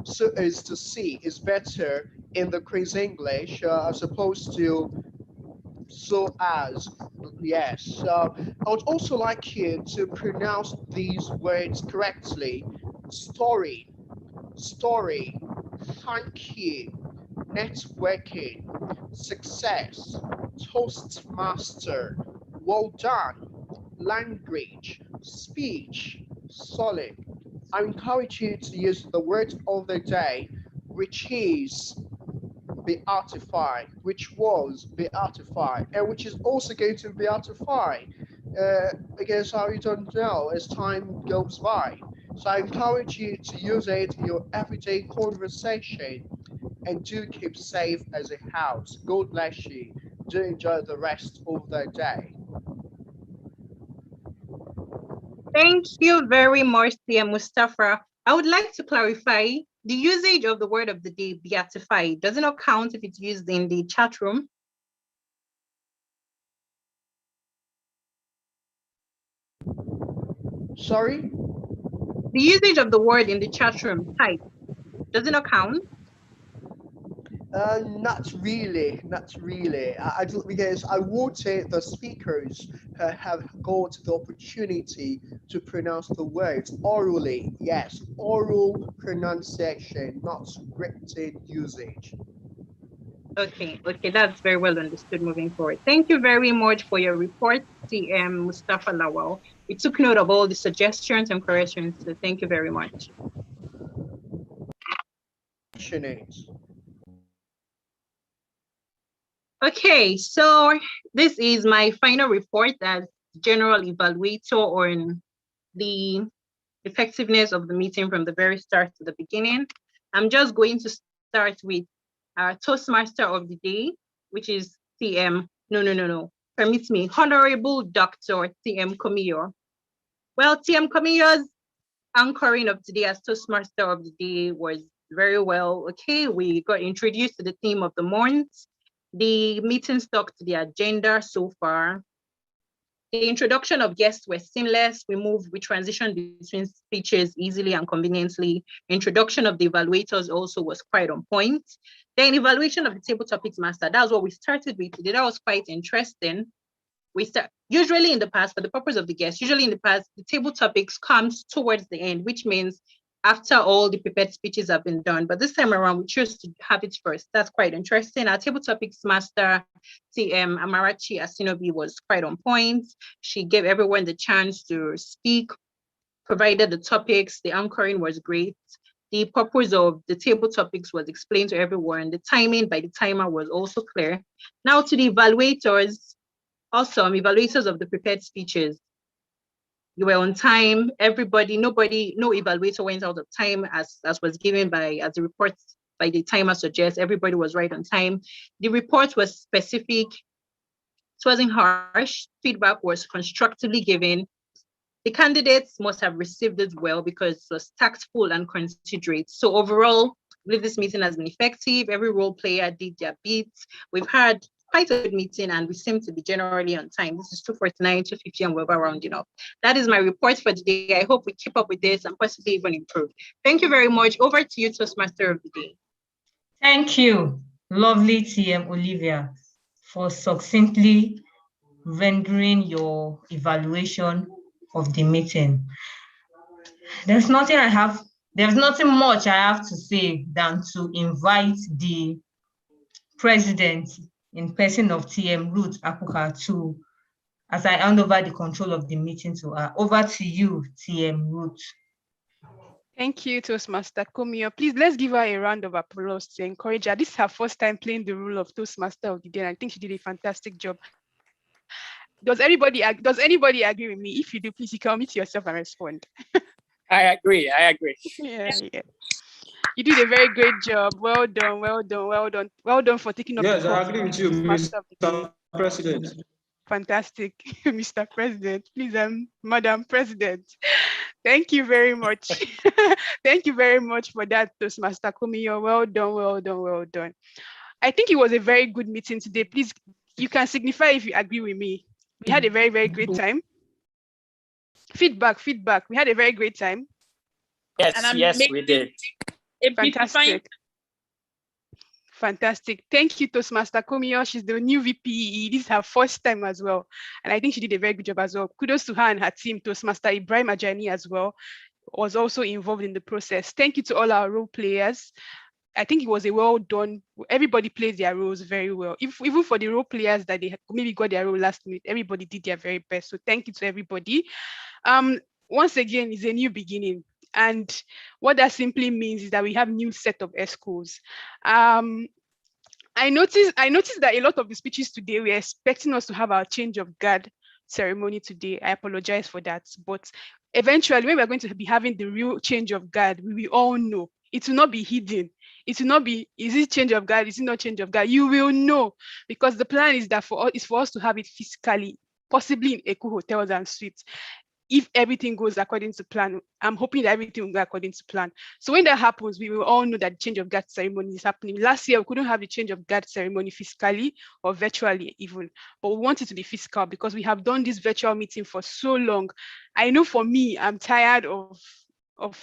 So as to see is better in the Queen's English as opposed to so as. Yes. I would also like you to pronounce these words correctly. Story, story, thank you, networking, success, Toastmaster, well done, language, speech, solid. I encourage you to use the word of the day, which is beatified, which was beatified, and which is also going to beatify, because I don't know as time goes by. So I encourage you to use it in your everyday conversation, and do keep safe as a house. God bless you. Do enjoy the rest of the day. Thank you very much, dear Mustafa. I would like to clarify the usage of the word of the day, beatified. Does it not count if it's used in the chat room? Sorry? The usage of the word in the chat room, type, does it not count? Not really, not really. Because I would say the speakers have got the opportunity to pronounce the words orally. Yes, oral pronunciation, not written usage. Okay, that's very well understood moving forward. Thank you very much for your report, TM Mustafa Lawal. We took note of all the suggestions and corrections, so thank you very much. Okay, so this is my final report as general evaluator on the effectiveness of the meeting from the very start to the beginning. I'm just going to start with our Toastmaster of the day, which is TM, no, permit me, Honorable Dr. TM Komiyo. Well, TM Komiyo's anchoring of today as Toastmaster of the day was very well. Okay, we got introduced to the theme of the month. The meeting stuck to the agenda so far. The introduction of guests were seamless. We transitioned between speeches easily and conveniently. Introduction of the evaluators also was quite on point. Then evaluation of the table topics master. That's what we started with today. That was quite interesting. Usually in the past, for the purpose of the guests, usually in the past, the table topics comes towards the end, which means after all the prepared speeches have been done. But this time around, we chose to have it first. That's quite interesting. Our table topics master, TM Amarachi Asinobi, was quite on point. She gave everyone the chance to speak, provided the topics. The anchoring was great. The purpose of the table topics was explained to everyone. The timing by the timer was also clear. Now to the evaluators. Awesome, evaluators of the prepared speeches. You were on time, no evaluator went out of time as was given as the report by the timer suggests. Everybody was right on time. The report was specific. It wasn't harsh. Feedback was constructively given. The candidates must have received it well because it was tactful and considerate. So overall, I believe this meeting has been effective. Every role player did their bits. We've had quite a good meeting and we seem to be generally on time. This is 2:49, 2:50, and we're rounding up. That is my report for today. I hope we keep up with this and possibly even improve. Thank you very much. Over to you, Toastmaster of the day. Thank you, lovely TM Olivia, for succinctly rendering your evaluation of the meeting. There's nothing much I have to say than to invite the president in person of TM Ruth Akuka to, as I hand over the control of the meeting to her. Over to you, TM Ruth. Thank you, Toastmaster Komiyo. Please, let's give her a round of applause to encourage her. This is her first time playing the role of Toastmaster of the day, and I think she did a fantastic job. Does anybody agree with me? If you do, please you can unmute yourself and respond. I agree. Yeah. You did a very great job. Well done for taking up Yes, the I call agree to with be you, Toastmaster of the day. Mr. President. Fantastic, Mr. President. Please, Madam President. Thank you very much. Thank you very much for that, Toastmaster Kumiyo. Well done, well done, well done. I think it was a very good meeting today. Please, you can signify if you agree with me. We had a very, very great time. Feedback. We had a very great time. Yes, we did. Fantastic. Fantastic. Thank you, Toastmaster Kumiyo. She's the new VPE. This is her first time as well. And I think she did a very good job as well. Kudos to her and her team. Toastmaster Ibrahim Ajani as well was also involved in the process. Thank you to all our role players. I think it was a well done. Everybody played their roles very well. Even for the role players that they maybe got their role last minute, everybody did their very best. So thank you to everybody. Once again, it's a new beginning. And what that simply means is that we have new set of ESCOs. I noticed that a lot of the speeches today, we're expecting us to have our change of guard ceremony today. I apologize for that. But eventually, when we're going to be having the real change of guard, we will all know. It will not be hidden. It will not be, is it change of guard? Is it not change of guard? You will know, because the plan is that for us to have it physically, possibly in Eco hotels and suites. If everything goes according to plan, I'm hoping that everything will go according to plan. So when that happens, we will all know that the change of guard ceremony is happening. Last year, we couldn't have the change of guard ceremony physically or virtually even, but we want it to be physical because we have done this virtual meeting for so long. I know for me, I'm tired of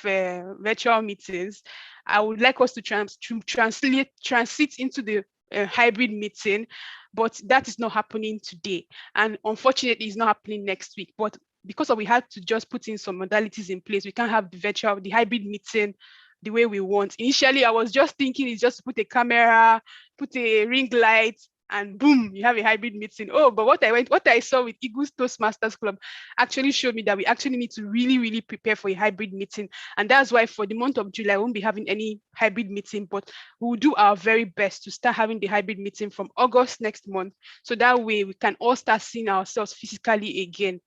virtual meetings. I would like us to transit into the hybrid meeting, but that is not happening today. And unfortunately, it's not happening next week. But because we had to just put in some modalities in place, we can't have the hybrid meeting the way we want. Initially, I was just thinking it's just put a camera, put a ring light, and boom, you have a hybrid meeting. Oh, but what I saw with Eagles Toastmasters Club actually showed me that we actually need to really, really prepare for a hybrid meeting. And that's why for the month of July, we won't be having any hybrid meeting, but we'll do our very best to start having the hybrid meeting from August next month. So that way we can all start seeing ourselves physically again.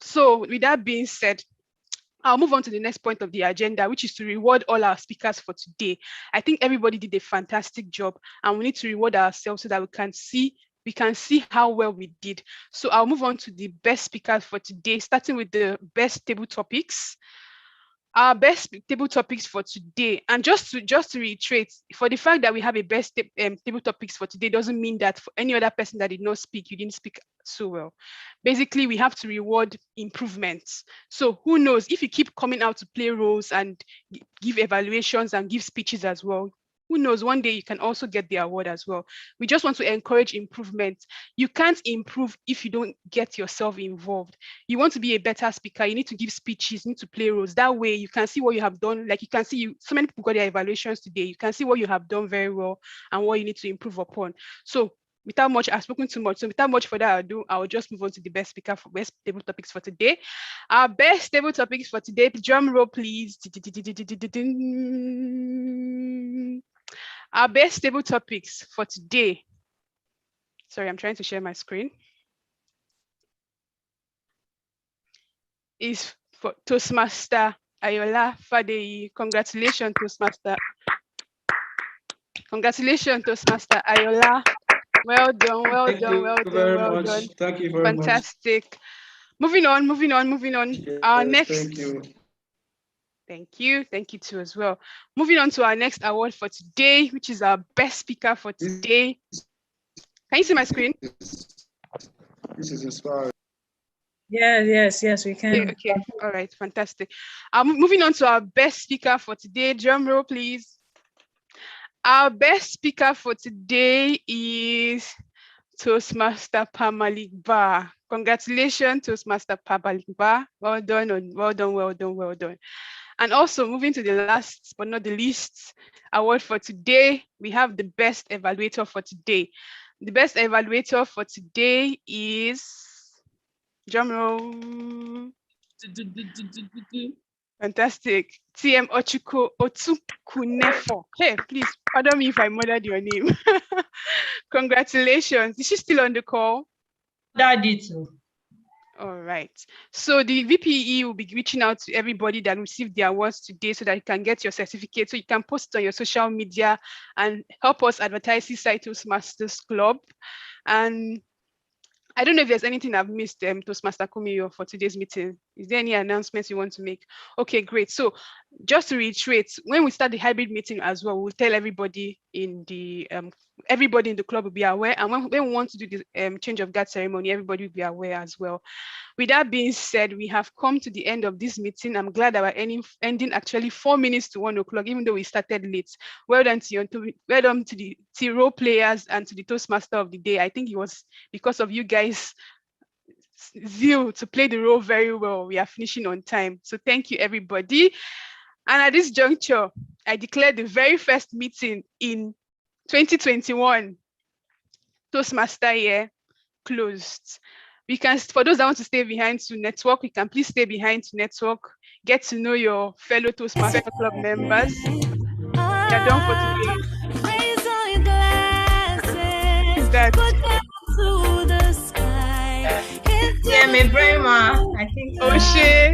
So with that being said, I'll move on to the next point of the agenda, which is to reward all our speakers for today. I think everybody did a fantastic job, and we need to reward ourselves so that we can see how well we did. So I'll move on to the best speakers for today, starting with the best table topics. Our best table topics for today, and just to reiterate, for the fact that we have a best table topics for today doesn't mean that for any other person that did not speak, you didn't speak so well. Basically, we have to reward improvements. So who knows, if you keep coming out to play roles and give evaluations and give speeches as well, who knows, one day you can also get the award as well. We just want to encourage improvement. You can't improve if you don't get yourself involved. You want to be a better speaker, you need to give speeches, you need to play roles. That way you can see what you have done. Like you can see, so many people got their evaluations today. You can see what you have done very well and what you need to improve upon. So without much, I've spoken too much. So without much further ado, I will just move on to the best speaker for best table topics for today. Our best table topics for today, drum roll please. Our best table topics for today. Sorry, I'm trying to share my screen. Is for Toastmaster Ayola Fadeyi. Congratulations, Toastmaster. Congratulations, Toastmaster Ayola. Well done, well done, well done, well done. Thank you very much. Fantastic. Moving on. Yes, Our next. thank you. Thank you too as well. Moving on to our next award for today, which is our best speaker for today. Can you see my screen? This is inspiring. Yes, we can. Okay, all right, fantastic. Moving on to our best speaker for today. Drum roll, please. Our best speaker for today is Toastmaster Pamalikba. Congratulations, Toastmaster Pamalikba. Well done, well done, well done, well done. And also moving to the last but not the least award for today, we have the best evaluator for today. The best evaluator for today is, drum roll. Fantastic. TM Ochuko Otukunefo. Hey, please pardon me if I murdered your name. Congratulations. Is she still on the call? That did too. All right. So the VPE will be reaching out to everybody that received the awards today so that you can get your certificate. So you can post it on your social media and help us advertise Seaside Toastmasters Club. And I don't know if there's anything I've missed, Toastmaster Kumiyo, for today's meeting. Is there any announcements you want to make? Okay, great. So just to reiterate, when we start the hybrid meeting as well, we'll tell everybody in the club will be aware. And when we want to do the change of guard ceremony, everybody will be aware as well. With that being said, we have come to the end of this meeting. I'm glad that we're ending actually 4 minutes to 1 o'clock, even though we started late. Well done to the role players and to the Toastmaster of the day. I think it was because of you guys' zeal to play the role very well. We are finishing on time. So thank you, everybody. And at this juncture, I declare the very first meeting in 2021, Toastmaster year, closed. We can, for those that want to stay behind to network, we can please stay behind to network, get to know your fellow Toastmaster Club members. We are done for today. Is that? Yeah, me Brema, I think. Oshe.